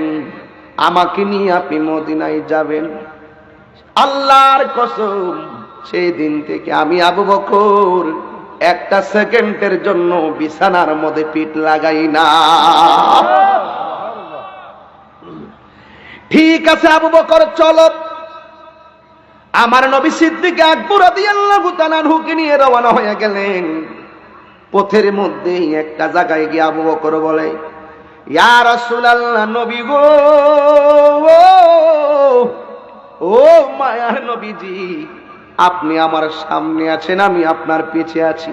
আমাকে নিয়ে আপনি মদিনায় যাবেন, আল্লাহর কসম, সেই দিন থেকে আমি আবু বকর একটা সেকেন্ডের জন্য বিছানার মধ্যে পিঠ লাগাই না। ঠিক আছে আবু বকর, চলো। আমার নবী সিদ্দিক আকবর রাদিয়াল্লাহু তাআলা আনহুকে নিয়ে রওনা হয়ে গেলেন। পথের মধ্যে একটা জায়গায় গিয়ে আবু বকর বলে, ইয়া রাসূলুল্লাহ, নবী গো, ও মায়ার নবীজি, আপনি আমার সামনে আছেন, আমি আপনার পিছে আছি।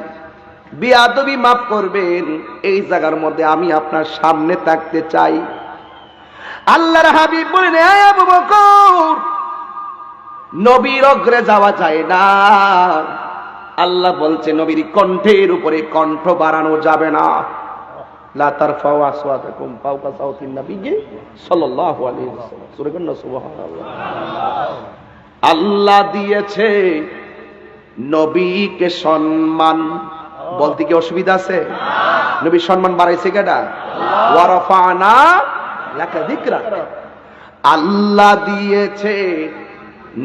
বিয়াদবি মাফ করবেন, এই জায়গার মধ্যে আমি আপনার সামনে থাকতে চাই। আল্লাহর হাবিব বলেন, এই আবু বকর, নবীর অগ্রে যাওয়া যায় না। আল্লাহ বলছে নবীর কণ্ঠের উপরে কণ্ঠ বাড়ানো যাবে না। লা তারফাউ আসওয়াতাকুম ফাওকা সাওতিন নবী সাল্লাল্লাহু আলাইহি ওয়াসাল্লাম। সূরা গান, সুবহানাল্লাহ। আল্লাহ দিয়েছে নবীকে সম্মান, বলতে কি অসুবিধা আছে? নবীর সম্মান বাড়াইছে কেডা? ওয়া রাফা'না লাকা যিকরা। আল্লাহ দিয়েছে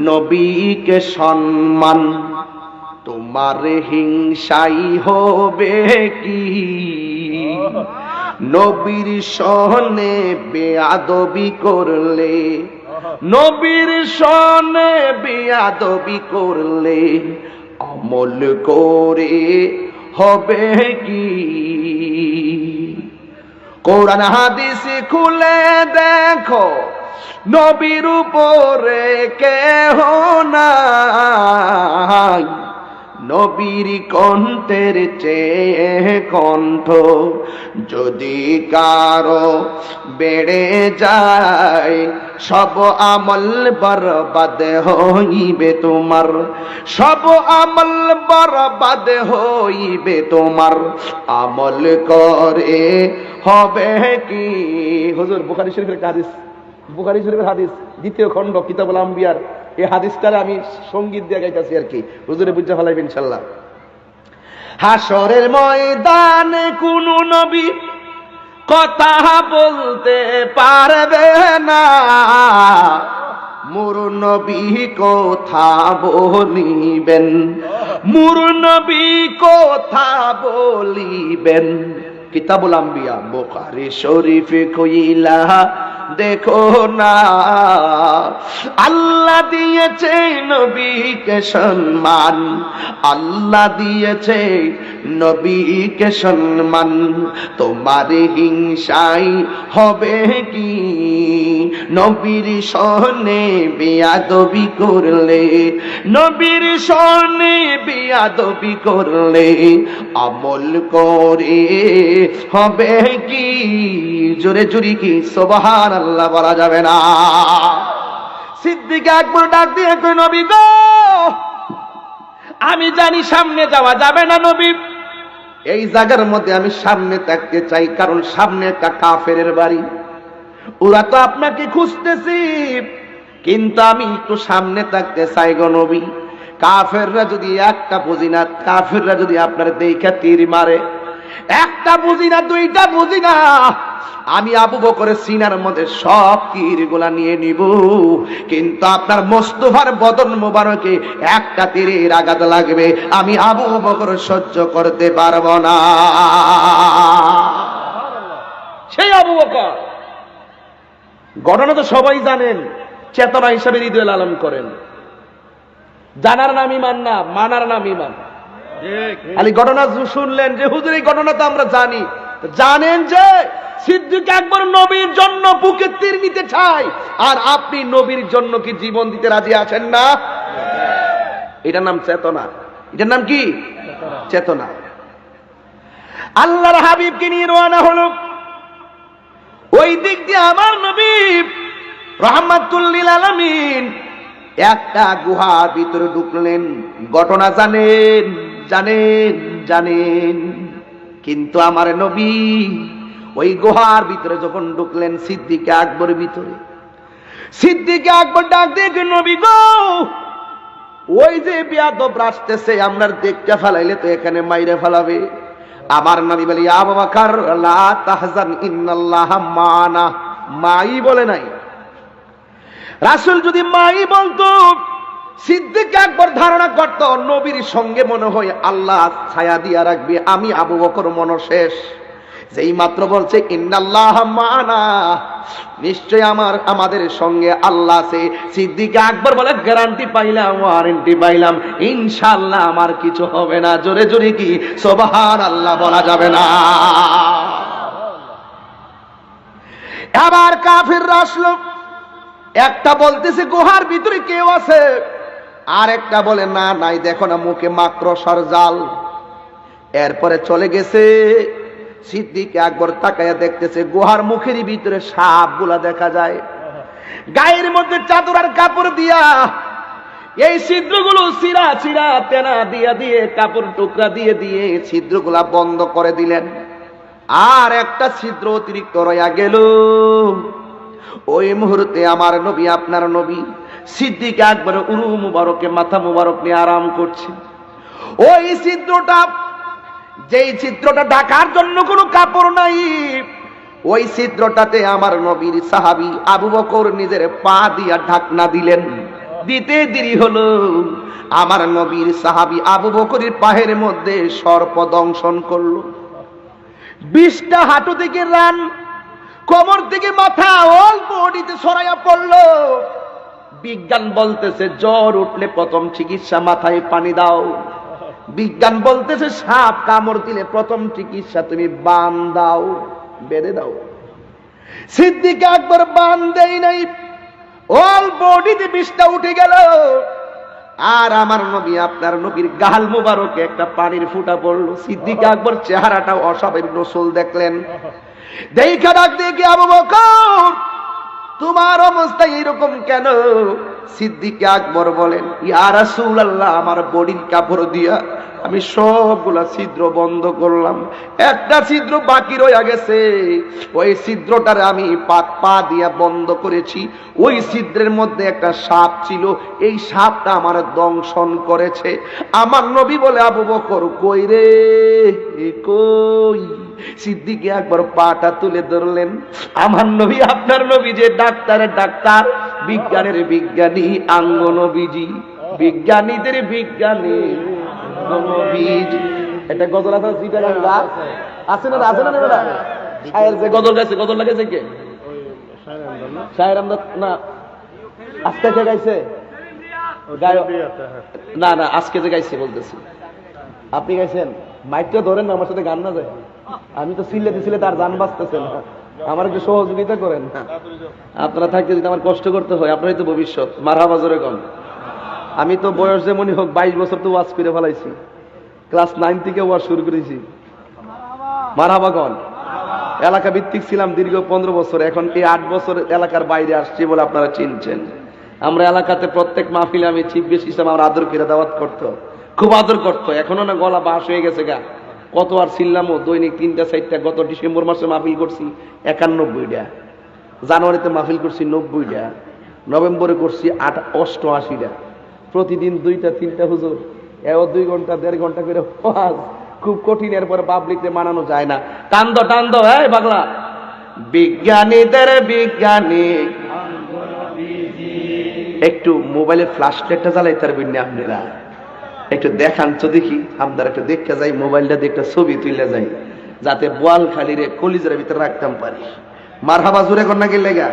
নবীকে সম্মান, তোমার হিংসাই হবে কি? নবীর সনে বেয়াদবি করলে, নবীর সনে বেয়াদবি করলে আমল করে হবে কি? কোরআন হাদিস খুলে দেখো, নবীর উপরে কেহ নাই, নবীর কণ্ঠের চেয়ে কণ্ঠ যদি কারো বেড়ে যায়, সব আমল বরবাদ হইবে তোমার, সব আমল বরবাদ হইবে তোমার, আমল করে হবে কি? হুজুর বুখারী শরীফের হাদিস, বুখারী শরীফের হাদিস, দ্বিতীয় খণ্ড, কিতাবুল আম্বিয়ার, এই হাদিসটার আমি সঙ্গীত দিয়ে গাইতেছি আর কি, হুজুরে বুঝা ফেলাইবে ইনশাআল্লাহ। হাসরের ময়দানে কোন নবী কথা বলতে পারবে না, মুর নবী কথা বলিবেন, মুর নবী কথা বলিবেন। কিতাবুল আম্বিয়া, বুখারী শরীফ কইলা দেখো না, আল্লাহ দিয়েছে নবীকে সম্মান, আল্লাহ দিয়েছে নবীকে সম্মান, তোমার হিংসাই হবে কি? নবীর সনে বেয়াদবি করলে, নবীর সনে বেয়াদবি করলে আমল করে হবে কি? জোরে জোরে কি সুবহানাল্লাহ বলা যাবে না? সিদ্দিক আকবর ডাক দিয়ে কই, নবী গো, আমি জানি সামনে যাওয়া যাবে না নবী, এই জায়গার মধ্যে আমি সামনে থাকতে চাই, কারণ সামনে একটা কাফেরের বাড়ি, ওরা তো আপনাকে খুঁজতেছি, কিন্তু আমি একটু সামনে থাকতে চাই গো নবী। কাফেররা যদি একটা বুঝি না, কাফেররা যদি আপনার দেখা তীর মারে, একটা বুঝি না, দুইটা বুঝি না, আমি আবু বকরের সিনার মধ্যে সব তীর গুলা নিয়ে নিব, কিন্তু আপনার মোস্তফার বদন মোবারকে একটা তীরের আঘাত লাগবে, আমি আবু বকর সহ্য করতে পারবো না। সেই আবু বকর, ঘটনা তো সবাই জানেন, চেতনা হিসাবে হৃদয় লালন করেন, জানার নাম ইমান না, মানার নাম ইমান। খালি ঘটনা শুনলেন যে হুজুর এই ঘটনা তো আমরা জানি, জানেন যে সিদ্দিক আকবর নবীর জন্য বুকে তীর নিতে চায়, আর আপনি নবীর জন্য কি জীবন দিতে রাজি আছেন না? এটার নাম চেতনা। এটার নাম কি? চেতনা। আল্লাহর হাবিবকে নিয়ে রওনা হলো, ওই দিক দিয়ে আমার নবী রাহমাতুল লিল আলামিন একটা গুহার ভিতরে ঢুকলেন। ঘটনা জানেন, জানেন, জানেন, কিন্তু আমার নবী ওই গুহার ভিতরে যখন ঢুকলেন, সিদ্দিক আকবরের ভিতরে, সিদ্দিক আকবর ডাক দিয়ে, নবী গো, ওই যে বেয়াদব আসতেছে, আমরা দেখতে ফেলাইলে তো এখানে মাইরে ফেলাবে। আমার নবী বলি, আবু বকর লা তাহজান ইন্নাল্লাহা মানা, মাই বলে নাই। রাসূল যদি মাই বলতো, সিদ্দিক আকবর ধারণা করত নবীর সঙ্গে মনে হয় আল্লাহ ছায়া দিয়া রাখবে, আমি আবু বকর মন শেষ। যেই মাত্র বলছে ইন্নাল্লাহ মানা, নিশ্চয় আমাদের সঙ্গে আল্লাহ আছে, সিদ্দিক আকবর বলে গ্যারান্টি পাইলাম, ওয়ারেন্টি পাইলাম, ইনশাআল্লাহ আমার কিছু হবে না। জোরে জোরে কি সুবহানাল্লাহ বলা যাবে না? আবার কাফিররা আসলো, একটা বলতেছে গুহার ভিতরে কেউ আছে, আর একটা বলে না নাই, দেখো না মুখে মাকড়সার জাল। এরপরে চলে গেছে। সিদ্দিক আকবর তাকায়া দেখতেছে গুহার মুখের ভিতরে সাপগুলা দেখা যায়, গায়ের মধ্যে চাদর আর কাপড় দিয়া এই ছিদ্রগুলো চিরা চিরা তেনা দিয়া দিয়ে কাপড় টুকরা দিয়ে দিয়ে ছিদ্রগুলা বন্ধ করে দিলেন। আর একটা ছিদ্র অতিরিক্ত রয়া গেল। ওই মুহূর্তে আমার নবী, আপনার নবী সিদ্দিক আকবর উরু মুবারকে মাথা মুবারক নিয়ে আরাম করছে। ওই ছিদ্রটা, যেই ছিদ্রটা ঢাকার জন্য কোনো কাপড় নাই, ওই ছিদ্রটাতে আমার নবীর সাহাবী আবু বকর নিজের পা দিয়া ঢাকনা দিলেন। দিতে দেরি হলো, আমার নবীর সাহাবী আবু বকরের পায়ের মধ্যে সর্প দংশন করলো। 20টা হাঁটু থেকে রান, কোমর থেকে মাথা অল বডিতে ছড়াইয়া পড়লো। বিজ্ঞান বলতেছে জ্বর উঠলে প্রথম চিকিৎসা মাথায় পানি দাও। বিজ্ঞান বলতেছে সাপ কামড় দিলে প্রথম চিকিৎসা তুমি বান দাও, বেঁধে দাও। সিদ্দিক আকবর বান দেই নাই, অল বডিতে 20টা উঠে গেল। আর আমার নবী, আপনার নবীর গাল মুবারকে একটা পানির ফুটা পড়লো। সিদ্দিক আকবর চেহারাটা অস্বাভাবিক রসুল দেখলেন, দেখা ডাক দেখে আবু বকর তোমার অবস্থা এরকম কেন? সিদ্দিক আকবর বলেন ইয়া রাসূলুল্লাহ, আমার বডির কাপড় দিয়া আমি সবগুলা ছিদ্র বন্ধ করলাম, একটা ছিদ্র বাকি রয়ে গেছে, ওই ছিদ্রটারে আমি পা দিয়া বন্ধ করেছি। ওই ছিদ্রের মধ্যে একটা সাপ ছিল, এই সাপটা আমার দংশন করেছে। আমার নবী বলে আবু বকর কই রে কই? সিদ্দিক আকবর পাটা তুলে ধরলেন। আমার নবী, আপনার নবী যে ডাক্তারের ডাক্তার, বিজ্ঞানের বিজ্ঞানী, আঙ্গ নবীজি, বিজ্ঞানীদের বিজ্ঞানী নবীজি। এটা গজল আছে, সিটার গাছ আছে না? আছে না? না শায়ের যে গজল গাইছে, গজল লাগাইছে কে? শায়ের আমদাদ না, আজকে কে গাইছে? না না, আজকে যে গাইছে বলতেছি। আপনি গাইছেন? মাইকটা ধরেন না, আমার সাথে গান না যায়। আমি তো সিলে দিছিলে, তার গান বাজতেছে না। আমার একটু সহযোগিতা করেন। আপনারা থাকতে যদি আমার কষ্ট করতে হয়, আপনারই তো ভবিষ্যৎ। মারহাবা জোরে কোন। আমি তো বয়স যেমনই হোক 22 বছর তো ওয়াজ করে ফেলাইছি, ক্লাস 9 থেকে ওয়াজ শুরু করেছি। মারহাবা কোন। এলাকা ভিত্তিক ছিলাম দীর্ঘ 15 বছর, এখন এই 8 বছর এলাকার বাইরে আসছি বলে আপনারা চিনছেন। আমরা এলাকাতে প্রত্যেক মাহফিলে আমি চিফ গেস্ট হিসেবে আমার আদর করে দাওয়াত করতো, খুব আদর করতো। এখনো না গলা বাস হয়ে গেছে গা, কত আর ছিলামও। দৈনিক 3টা 4টা, গত ডিসেম্বর মাসে মাহফিল করছি 91টা, জানুয়ারিতে মাহফিল করছি 90টা, নভেম্বরে করছি 88টা। প্রতিদিন 2টা 3টা হুজুর, এও 2 ঘন্টা 1.5 ঘন্টা করে ওয়াজ, খুব কঠিন। এরপরে পাবলিককে মানানো যায় না। টান্দ টান্দ এই পাগলা, বিজ্ঞানীদের বিজ্ঞানী। একটু মোবাইলে ফ্ল্যাশ লাইটটা জ্বালাই পারবেন না আপনারা? একটু দেখান তো দেখি, আপনারা একটু দেখতে যাই, মোবাইলটা দিয়ে একটা ছবি তুলে যাই, যাতে বোয়ালখালীর কলিজার ভিতরে রাখতাম পারি। মারহাবা জোরে কর না গেলে গা,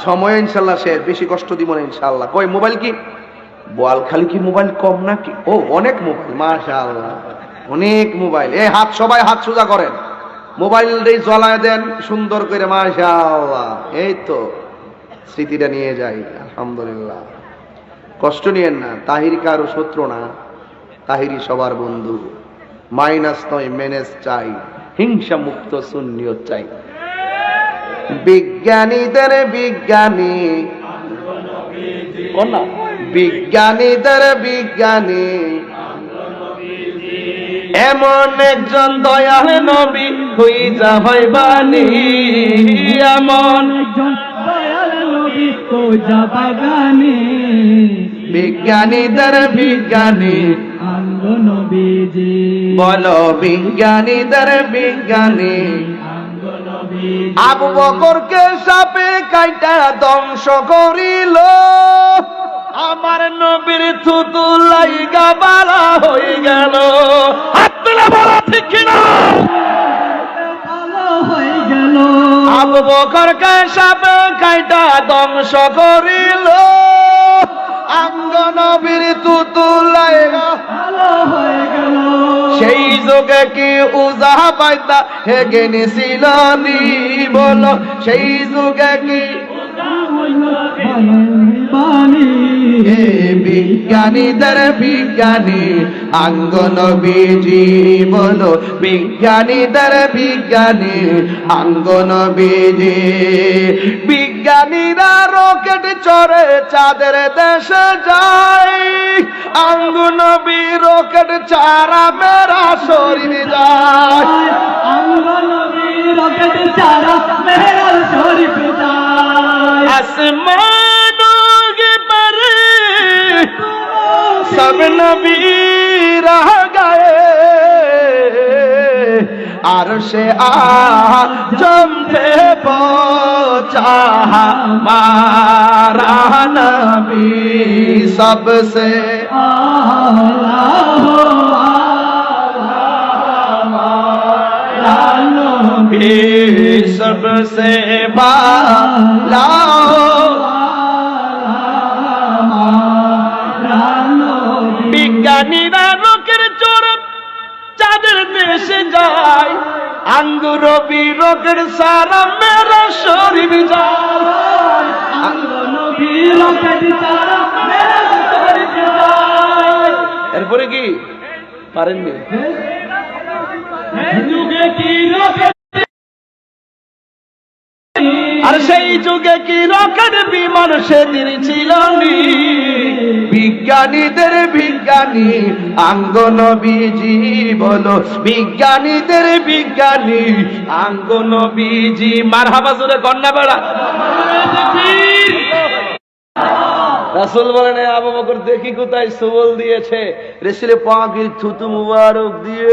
সময় ইনশাল্লাহ শেষ, বেশি কষ্ট দিব না ইনশাল্লাহ। কই মোবাইল কি বোয়ালখালী কি মোবাইল কম নাকি? ও অনেক মোবাইল, মাশাআল্লাহ অনেক মোবাইল। এই হাত, সবাই হাত সোজা করেন, মোবাইল জ্বলায় দেন সুন্দর করে, মাশাআল্লাহ। এই তো স্মৃতিটা নিয়ে যাই, আলহামদুলিল্লাহ। কষ্ট নিয়েন না, তাহির কারো শত্রু না, তাহিরি সবার বন্ধু। মাইনাস নয় মেনেজ চাই, হিংসা মুক্ত সুন্নিয়ত চাই। বিজ্ঞানীদের বিজ্ঞানী, কন্যা বিজ্ঞানীদের বিজ্ঞানী, এমন একজন দয়াল নবী হই যা হয় বাণী, এমন একজন দয়াল নবী হই যা বাগানে, বিজ্ঞানীদের বিজ্ঞানী আঙ্গ নবীজি। বলো বিজ্ঞানীদের বিজ্ঞানী আঙ্গ নবীজি। আবু বকরকে সাপে কাইটা ধ্বংস করিল, আমার নবীর থুতু লাইগা বালা হয়ে গেল। আব্দুল্লাহ বলা ঠিক কিনা? আবু বকরকে সাপে কাইটা ধ্বংস করিল অঙ্গ নবীর তুতুলাই ভালো হয়ে গেল সেই যুগে কি উজা পাইতা হেগে নিছিল নি বলো সেই যুগে কি বিজ্ঞানীদের বিজ্ঞানী অঙ্গ নবীজি বলো বিজ্ঞানীদের বিজ্ঞানী অঙ্গ নবীজি বিজ্ঞানীরা রকেট চড়ে চাঁদের দেশে যায় অঙ্গ নবী রকেট চারা মেরা শরীর যায় অঙ্গ নবী রকেট চারা মেরা শরীর যায় আসমাनों के पर सब नबी रह गए अर्श आजम पे पहुंचा हमारा नबी सबसे आला हो आला नबी सबसे बाला বিজ্ঞানীরা রকের চড়ে চাঁদের দেশে যায় আঙ্গুর নবী রকের সারা মেরা শরীর যায় আঙ্গুর নবী রকের সারা মেরা শরীর যায় এরপরে কি পারেননি যুগে কি রকেট আর সেই যুগে কি রকেট বিমান সেদিন ছিল নি বিজ্ঞানীদের বিজ্ঞানী অঙ্গ নবীজি বলো বিজ্ঞানীদের বিজ্ঞানী অঙ্গ নবীজি মারহাবা জোরে কন্যা বেড়া রাসূল বলেন আবু বকর দেখি কোথায় সবল দিয়েছে রাসূল পাকের থুতু মুবারক দিয়ে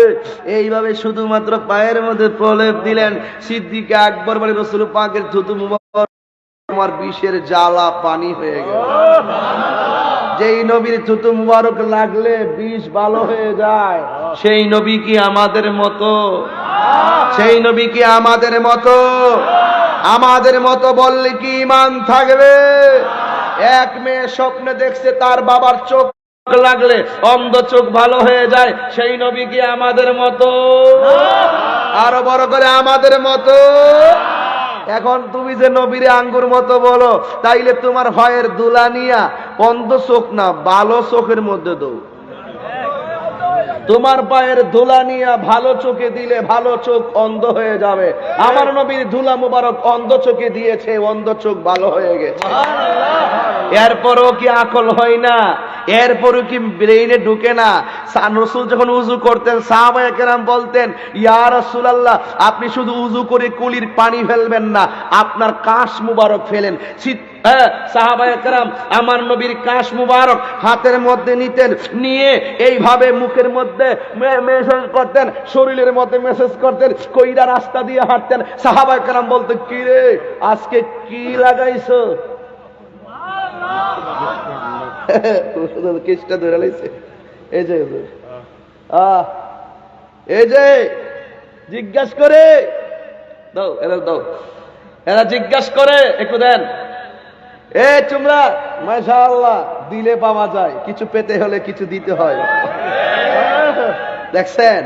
এইভাবে শুধুমাত্র পায়ের মধ্যে প্রলেপ দিলেন সিদ্দিক আকবর বলে রাসূল পাকের থুতু মুবারক আমার বিষের জ্বালা পানি হয়ে গেল যেই নবীর থুতু মুবারক লাগলে বিষ ভালো হয়ে যায় সেই নবী কি আমাদের মতো সেই নবী কি আমাদের মতো আমাদের মতো বললে কি ঈমান থাকবে এক মেয়ে স্বপ্নে দেখছে তার বাবার চোখ লাগলে অন্ধ চোখ ভালো হয়ে যায় সেই নবী কি আমাদের মতো আরো বড় করে আমাদের মতো এখন তুমি যে নবীরে আঙ্গুর মতো বলো তাইলে তোমার ভয়ের দুলা নিয়া অন্ধ চোখ না ভালো চোখের মধ্যে দাও তোমার পায়ের ধুলা নিয়ে ভালো চোখে দিলে ভালো চোখ অন্ধ হয়ে যাবে আমার নবীর ধুলা মুবারক অন্ধ চোখে দিয়েছে অন্ধ চোখ ভালো হয়ে গেছে এরপরও কি আকল হয় না এরপরও কি ব্রেইনে ঢুকে না রাসূল যখন উযু করতেন সাহাবায়ে কেরাম বলতেন ইয়া রাসূলুল্লাহ আপনি শুধু উযু করে কুলির পানি ফেলবেন না আপনার কাশ মুবারক ফেলেন সাহাবায়ে কেরাম আমার নবীর কাশ মুবারক হাতের মধ্যে নিতেন নিয়ে এইভাবে মুখের মধ্যে মেসেজ করতেন শরীরের মধ্যে মেসেজ করতেন কইরা রাস্তা দিয়ে হাঁটতেন সাহাবায়ে কেরাম বলতেন কি রে আজকে কি লাগাইছো কেসটা ধরে লাইছে এই যে এই যে জিজ্ঞাসা করে দাও এরা জিজ্ঞাসা করে একটু দেন এ তোমরা মাশাআল্লাহ দিলে পাওয়া যায় কিছু পেতে হলে কিছু দিতে হয় দেখছেন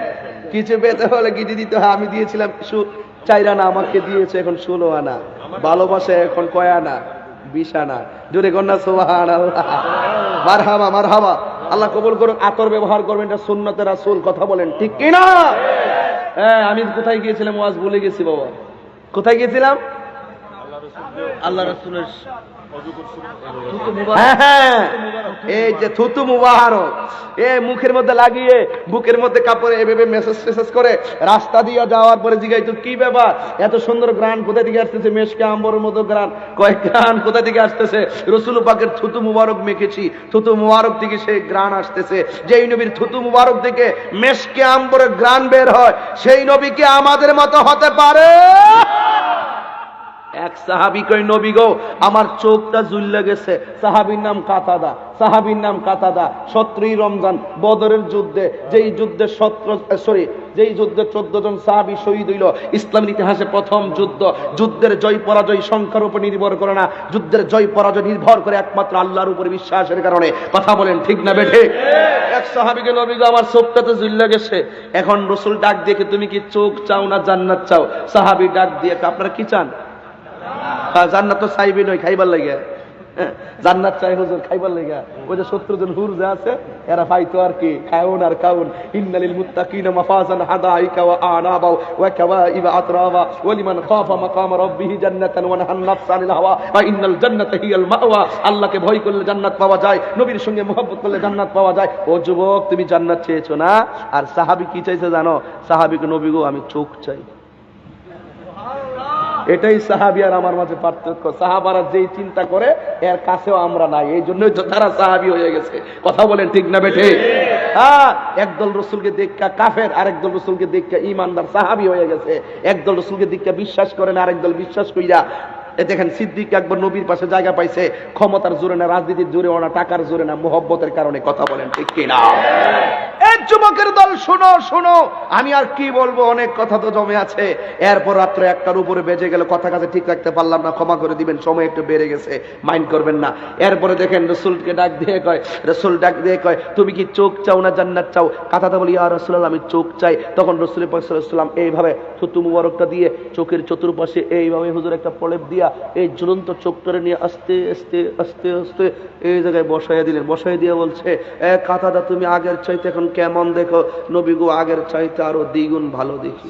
কিছু পেতে হলে কিছু দিতে হয় আমি দিয়েছিলাম 4 আনা আমাকে দিয়েছে এখন 16 আনা ভালোবাসা এখন কয় আনা 20 আনা জোরে কন্যা সুবহানাল্লাহ মারহাবা মারহাবা আল্লাহ কবুল করুন আতর ব্যবহার করবেন এটা সুন্নতে রাসূল কথা বলেন ঠিক কি না হ্যাঁ আমি কোথায় গিয়েছিলাম ওয়াজ ভুলে গেছি বাবা কোথায় গিয়েছিলাম আল্লাহ রাসূলের এই যে থুতু মুবারক মুখের মধ্যে লাগিয়ে বুকের মধ্যে কাপড়ে এভাবে মেসেজ করে রাস্তা দিয়ে যাওয়ার পরে জিজ্ঞাসা কি ব্যাপার এত সুন্দর গ্রান কোথা থেকে আসতেছে মেশকে আম্বরের মতো গ্রান কয়েক গ্রান কোথা থেকে আসতেছে রাসূল পাকের থুতু মুবারক মেখেছি থুতু মুবারক থেকে সেই গ্রান আসতেছে যেই নবীর থুতু মুবারক থেকে মেশকে আম্বরের গ্রান বের হয় সেই নবী কি আমাদের মতো হতে পারে এক সাহাবী কই নবী গো আমার চোখটা জ্বলে গেছে সাহাবীর নাম কাতাদা 17ই রমজান বদরের যুদ্ধে যেই যুদ্ধে যেই যুদ্ধে 14 জন সাহাবী শহীদ হইল। ইসলামের ইতিহাসে প্রথম যুদ্ধ। যুদ্ধের জয় পরাজয় সংখ্যার উপর নির্ভর করে না, যুদ্ধের জয় পরাজয় নির্ভর করে একমাত্র আল্লাহর উপর বিশ্বাসের কারণে। কথা বলেন ঠিক না বেঠে? এক সাহাবীকে নবী গো আমার চোখটাতে ঝুলে গেছে। এখন রাসূল ডাক দিয়ে তুমি কি চোখ চাও না জান্নাত চাও? সাহাবী ডাক দিয়ে আপনারা কি চান? জান্নাত তো চাইবে নয়, খাইবার লাগে। জান্নাত চাই হুজুর, খাইবার লাগা। ওই যে 70 জন হুর যে আছে এরা পাইতো আর কি, খাউন আর খাউন। ইন্নালিল মুত্তাকিনা মাফাজান হাদাইকা ওয়া আনাবা ওয়া কাওয়াইবা আতরাবা ওয়া লিমান খাফা মাকাম রাব্বিহি জান্নাতান ওয়া নাহান নাফসা আনিল হাওয়া ওয়া ইন্নাল জান্নাতা হিয়াল মাওয়া। আল্লাহকে ভয় করলে জান্নাত পাওয়া যায়, নবীর সঙ্গে মুহাব্বত করলে জান্নাত পাওয়া যায়। ও যুবক, তুমি জান্নাত চেয়েছো না? আর সাহাবী কি চাইছে জানো? সাহাবীকে নবী গো আমি চোখ চাই। এটাই সাহাবী আর আমার মাঝে পার্থক্য। সাহাবারা যেই চিন্তা করে এর কাছেও আমরা নাই, এই জন্যই তো তারা সাহাবী হয়ে গেছে। কথা বলেন ঠিক না বেঠে? হ্যাঁ, একদল রসুলকে দেখা কাফের, আরেকদল রসুলকে দেখা ঈমানদার সাহাবী হয়ে গেছে। একদল রসুলকে দেখা বিশ্বাস করে না, আরেকদল বিশ্বাস কইরা। দেখেন সিদ্দিক আকবর নবীর পাশে জায়গা পাইছে ক্ষমতার জোরে না, রাজনীতির জোরে না, টাকার জোরে না, মুহাব্বতের কারণে। কথা বলেন ঠিক কিনা? এক যুবকের দল, শোনো শোনো, আমি আর কি বলবো, অনেক কথা তো জমে আছে। এরপর রাত্রে 1টার উপরে বেজে গেল, কথা কাছে ঠিক রাখতে পারলাম না, ক্ষমা করে দিবেন, সময় একটু বেড়ে গেছে, মাইন্ড করবেন না। এরপরে দেখেন রসুলকে ডাক দিয়ে কয়, রসুল ডাক দিয়ে কয় তুমি কি চোখ চাও না জান্নাত চাও? কথাটা বলি ইয়া রাসূলুল্লাহ আমি চোখ চাই। তখন রাসূল পাক সাল্লাল্লাহু আলাইহি ওয়াসাল্লাম এইভাবে থুতু মুবারকটা দিয়ে চোখের চতুর্পাশে এইভাবে হুজুর একটা প্রলেপ দিয়া এই ঝুলন্ত চোখটারে নিয়ে আস্তে আস্তে আস্তে আস্তে এই জায়গায় বসাইয়া দিলেন। বসাই দিয়ে বলছে কাতাদা তুমি আগের চাইতে এখন কেমন দেখো? নবী গো আগের চাইতে আরো দ্বিগুণ ভালো দেখি।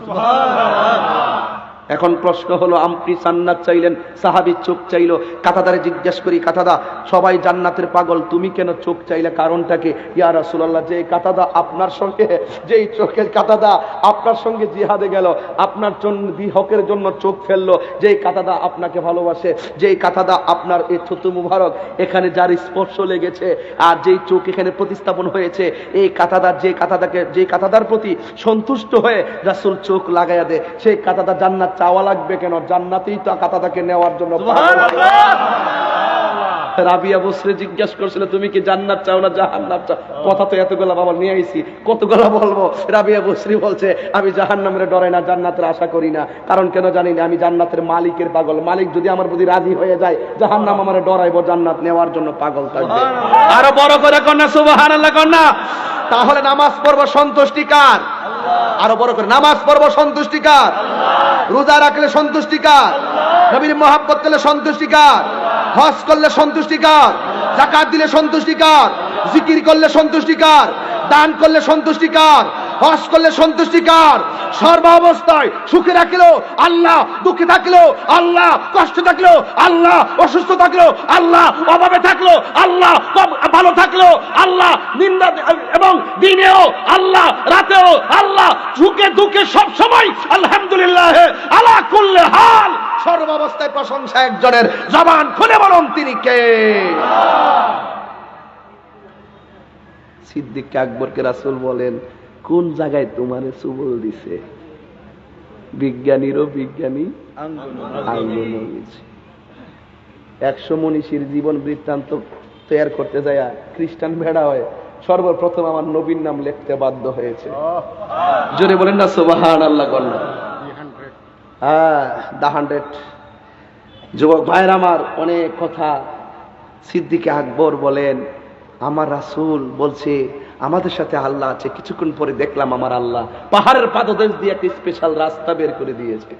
এখন প্রশ্ন হলো, আপনি জান্নাত চাইলেন, সাহাবী চোখ চাইলো। কাতাদারে জিজ্ঞেস করি, কাতাদা সবাই জান্নাতের পাগল, তুমি কেন চোখ চাইলে? কারণটা কি? ইয়া রাসূলুল্লাহ, যে কাতাদা আপনার সঙ্গে, যেই চোখের কাতাদা আপনার সঙ্গে জিহাদে গেল, আপনার জন্য হকের জন্য চোখ ফেললো, যেই কাতাদা আপনাকে ভালোবাসে, যেই কাতাদা আপনার এই থুতু মুবারক এখানে যার স্পর্শ লেগেছে, আর যেই চোখ এখানে প্রতিস্থাপন হয়েছে, এই কাতাদার যে কাতাদার প্রতি সন্তুষ্ট হয়ে রাসূল চোখ লাগাইয়া দেয়, সেই কাতাদা জান্নাত চাওয়া লাগবে কেন? জান্নাতেই তো কাতাদাকে নেওয়ার জন্য। রাবিয়া বসরে জিজ্ঞাসা করছিল তুমি কি জান্নাত চাও না জাহান্নাম চাও? কথা তো এতগুলা বাবা নিয়ে আইছি, কতগুলা বলবো? রাবিয়া বসরি বলছে আমি জাহান্নামের ডরে না, জান্নাতের আশা করি না। কারণ কেন জানি না, আমি জান্নাতের মালিকের পাগল। মালিক যদি আমার প্রতি রাজি হয়ে যায়, জাহান্নাম আমার ডরাইবো, জান্নাত নেওয়ার জন্য পাগল থাকবে। আরো বড় করে কন্যা সুবহানাল্লাহ কন্যা। তাহলে নামাজ পড়বো সন্তুষ্টি কার? আরো বড় করে, নামাজ পড়বো সন্তুষ্টি কার? রোজা রাখলে সন্তুষ্টি কার? নবীর মুহাব্বত করলে সন্তুষ্টি কার? হজ করলে সন্তুষ্টি কার? যাকাত দিলে সন্তুষ্টি কার? জিকির করলে সন্তুষ্টি কার? দান করলে সন্তুষ্টি কার? হজ করলে সন্তুষ্টি কার? সর্ব অবস্থায় সুখে রাখলেও আল্লাহ, দুঃখে থাকলেও আল্লাহ, কষ্ট থাকলেও আল্লাহ, অসুস্থ থাকলেও আল্লাহ, অভাবে থাকলেও আল্লাহ, ভালো থাকলেও আল্লাহ, নিন্দা এবং দিনেও আল্লাহ, রাতেও আল্লাহ, সুখে দুঃখে সব সময় আলহামদুলিল্লাহ আলা কুল্লি হাল। সর্ব অবস্থায় প্রশংসা একজনের, জবান খুলে বলুন তিনি কে? সিদ্দিক আকবরকে রাসূল বলেন কোন জায়গায় তোমারে সুবল দিছে? বিজ্ঞানীরও বিজ্ঞানী আঙ্গুল দিছে। 100 মনীষীর জীবন বৃত্তান্ত তৈরি করতে যায় খ্রিস্টান ভেড়া হয়, সর্বপ্রথম আমার নবীর নাম লিখতে বাধ্য হয়েছে। জোরে বলেন না সুবহানাল্লাহ কন্যা। হ্যাঁ, দা 100 যুবক ভাইয়ের আমার, অনেক কথা। সিদ্দিক আকবর বলেন আমার রাসূল বলছে আমাদের সাথে আল্লাহ আছে। কিছুক্ষণ পরে দেখলাম আমার আল্লাহ পাহাড়ের পাদদেশ দিয়ে একটা স্পেশাল রাস্তা বের করে দিয়েছে।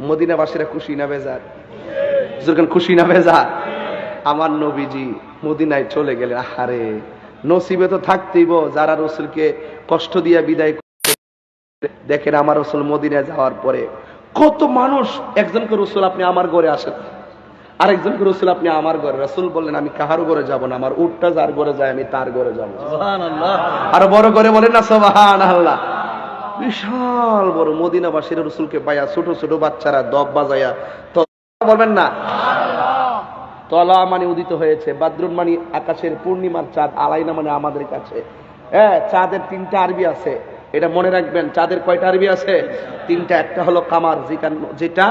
মদিনাবাসীরা খুশি না বেজার? যখন খুশি না বেজার? আমার নবীজি মদিনায় চলে গেলেন। আহারে, নসিবে তো থাকতেইব যারা রাসূলকে কষ্ট দিয়ে বিদায়। দেখেন আমার রাসূল মদিনায় যাওয়ার পরে কত মানুষ, একজনকে রাসূল আপনি আমার ঘরে আসেন, আরেকজনকে রাসূল আপনি আমার ঘরে। রাসূল বললেন আমি কাহার ঘরে যাব না, আমার উটটা যার ঘরে যায় আমি তার ঘরে যাব। সুবহানাল্লাহ। আর বড় করে বলেন না সুবহানাল্লাহ। বিশাল বড় মদিনাবাসীর রাসূলকে পায়া ছোট ছোট বাচ্চারা দব বাজায়া, তো বলবেন না তলা মানে উদিত হয়েছে, বাদরুন মানে আকাশের পূর্ণিমার চাঁদ, আলাইনা মানে আমাদের কাছে। হ্যাঁ, চাঁদের 3টা আরবি আছে, এটা মনে রাখবেন। চাঁদের কয়টা আরবি আছে? 3টা। একটা হলো কামার, যেটা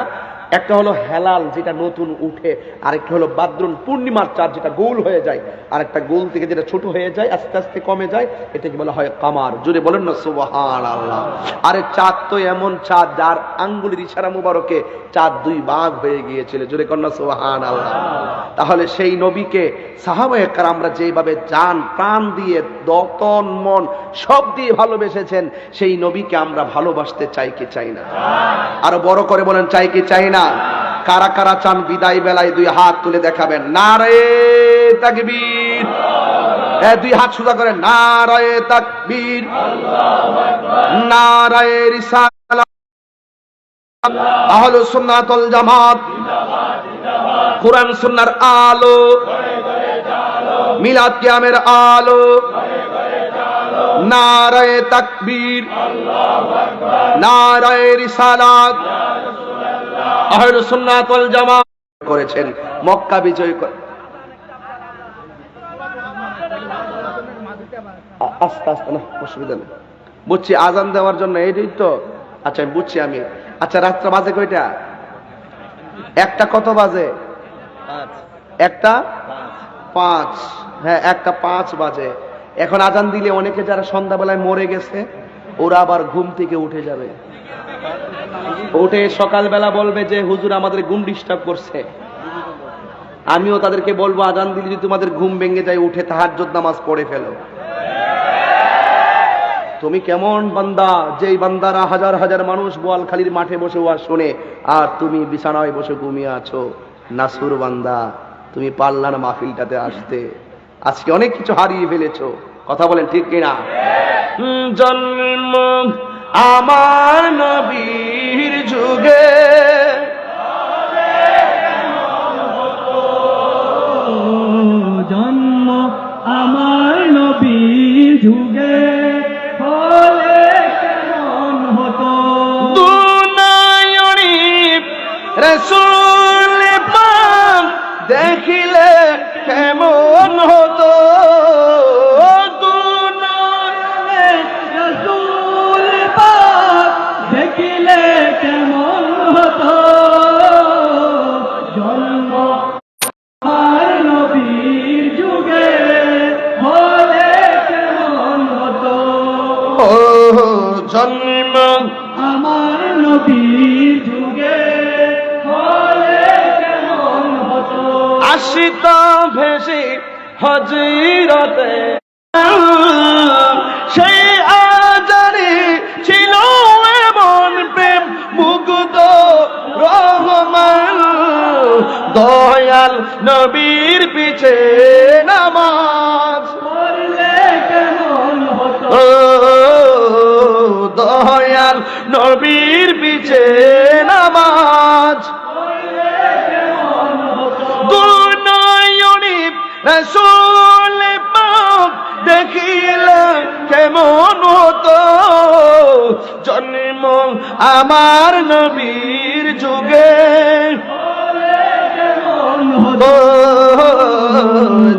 একটা হলো হেলাল যেটা নতুন উঠে, আরেকটা হলো বাদরুন পূর্ণিমার চাঁদ যেটা গোল হয়ে যায়, আরেকটা গোল থেকে যেটা ছোট হয়ে যায় আস্তে আস্তে কমে যায়, এটাকে বলা হয় কামার। জোরে বলেন না সুবহানাল্লাহ। আরে চাঁদ তো এমন চাঁদ যার আঙ্গুলের ইশারা মুবারকে চাঁদ দুই ভাগ হয়ে গিয়েছিল। জোরে কন্যা সুবহানাল্লাহ। তাহলে সেই নবীকে সাহাবায়ে কেরামরা যেভাবে জান প্রাণ দিয়ে তন মন সব দিয়ে ভালোবেসেছেন, সেই নবীকে আমরা ভালোবাসতে চাই কি চাই না? আরো বড় করে বলেন চাই কি চাই না? কারা কারা চান বিদায় বেলায় দুই হাত তুলে দেখাবেন। নারে তাকবীর। দুই হাত সোজা করে নারায়ে তাকবীর, নারায়ে রিসালাত, আহলুস সুন্নাত ওয়াল জামাত, কুরআন সুন্নাহর আলো, মিলাদ কিয়ামের আলো, নারায়ে তাকবীর, নারায়ে রিসালাত, আহলুস সুন্নাত ওয়াল জামাত করেছেন। মক্কা বিজয় করে আস্তে আস্তে না, অসুবিধা নেই, বুঝছি আজান দেওয়ার জন্য এইটাই তো। আচ্ছা আমি বুঝছি আমি। আচ্ছা রাত্রে বাজে কয়টা? একটা কত বাজে? একটা 5। হ্যাঁ, একটা 5 বাজে। এখন আজান দিলে অনেকে যারা সন্ধ্যাবেলায় মরে গেছে ওরা আবার ঘুম থেকে উঠে যাবে, উঠে সকালবেলা বলবে যে হুজুর আমাদের ঘুম ডিস্টার্ব করছে। আমিও তাদেরকে বলবো আজান দিলে যদি তোমাদের ঘুম ভেঙে যায় উঠে তাহাজ্জুদ নামাজ পড়ে ফেলো। তুমি কেমন বান্দা, যেই বান্দারা হাজার হাজার মানুষ বোয়ালখালীর মাঠে বসে ওয়াজ শুনে আর তুমি বিছানায় বসে ঘুমিয়ে আছো। নাসুর বান্দা, তুমি পারলা না মাহফিলটাতে আসতে, আজকে অনেক কিছু হারিয়ে ফেলেছো। কথা বলেন ঠিক কিনা? জন্ম আমার নবীর যুগে, জন্ম আমার নবীর যুগে হলে কেমন হতো, দুনায়নি রাসূল পাক দেখিলে কেমন হতো, দুনায়নে রাসূল পাক দেখিলে কেমন হতো, জন্ম আমার নবীর যুগে হলে কেমন হতো, ও জন্ম আমার নবীর যুগে হলে কেমন হতো, আসিত ভেসে হযরতে সেই আজারে ছিল এমন প্রেম মুগ্ধ রহমান, দয়াল নবীর পিছে নামাজ পড়লে কেমন হতো, ও দয়াল নবীর পিছে নামাজ, পড়লে কেমন হতো, দুনায়নি রাসূল পাক দেখিলে কেমন হতো, জন্ম আমার নবীর যুগে হলে কেমন ও হতো,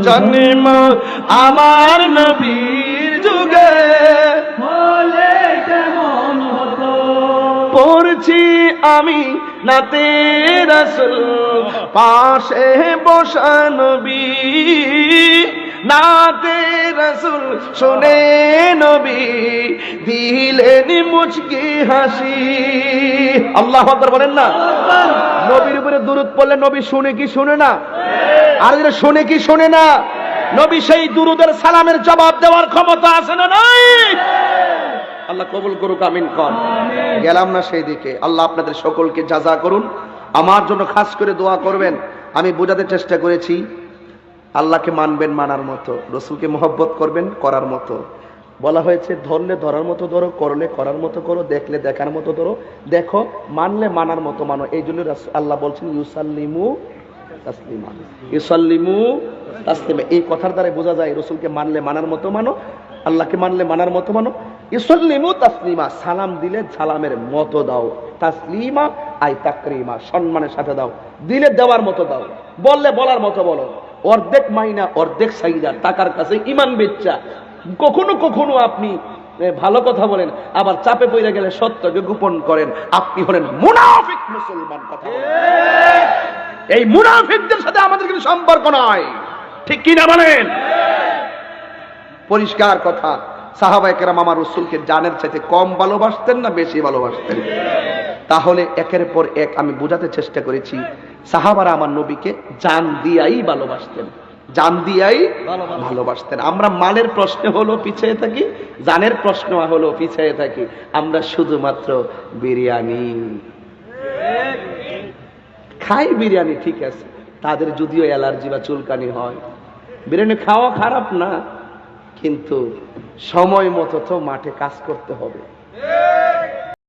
জন্ম আমার নবীর যুগে হলে কেমন হতো, পড়ছি আমি নাতে রাসূল পাশে বসা নবী, নাতে রাসূল শুনে নবী দিলেন মুচকি হাসি। আল্লাহু আকবার বলেন না। নবীর উপরে দুরূদ পড়লে নবী শুনে কি শুনে না? আর যেটা শুনে কি শুনে না? নবী সেই দুরূদের সালামের জবাব দেওয়ার ক্ষমতা আছে না নাই? আল্লাহ কবুল করুক, আমিন কর। গেলাম না সেই দিকে। আল্লাহ আপনাদের সকলকে জাযা করুন। আমার জন্য খাস করে দোয়া করবেন। আমি বোঝাতে চেষ্টা করেছি আল্লাহকে মানবেন মানার মতো, রসুলকে মহব্বত করবেন করার মতো। বলা হয়েছে ধরলে ধরার মতো ধরো, করলে করার মতো করো, দেখলে দেখার মতো ধরো, দেখো, মানলে মানার মতো মানো। এই জন্য আল্লাহ বলছেন ইউসাল্লিমু তাসলিমা, ইউসাল্লিমু তাসলিমা। এই কথার দ্বারা বোঝা যায় রসুলকে মানলে মানার মতো মানো, আল্লাহকে মানলে মানার মতো মানো। ইউসাল্লিমু তাসলিমা, সালাম দিলে সালামের মতো দাও। তাসলিমা আই তাকরিমা, সম্মানের সাথে দাও। দিলে দেওয়ার মতো দাও, বললে বলার মতো বলো। অর্ধেক মাইনা অর্ধেক সাইদা, টাকার কাছে ইমান বেচ্চা। কখনো কখনো আপনি ভালো কথা বলেন, আবার চাপে পড়ে গেলে সত্যকে গোপন করেন। আপনি হলেন মুনাফিক মুসলমান। কথা বলেন। এই মুনাফিকদের সাথে আমাদের কোনো সম্পর্ক নয়, ঠিক কি না বলেন? পরিষ্কার কথা। সাহাবায়ে কেরাম আমার রাসূলকে জানের চাইতে কম ভালোবাসতেন না বেশি ভালোবাসতেন? তাহলে একের পর এক আমি বোঝাতে চেষ্টা করেছি, সাহাবারা আমার নবীকে জান দিয়াই ভালোবাসতেন, জান দিয়াই ভালোবাসতেন। আমরা মালের প্রশ্নে হলো পিছিয়ে থাকি, জানের প্রশ্ন হলো পিছিয়ে থাকি। আমরা শুধুমাত্র বিরিয়ানি খাই, বিরিয়ানি ঠিক আছে, তাদের যদিও অ্যালার্জি বা চুলকানি হয়। বিরিয়ানি খাওয়া খারাপ না, কিন্তু সময় মতো তো মাঠে কাজ করতে হবে।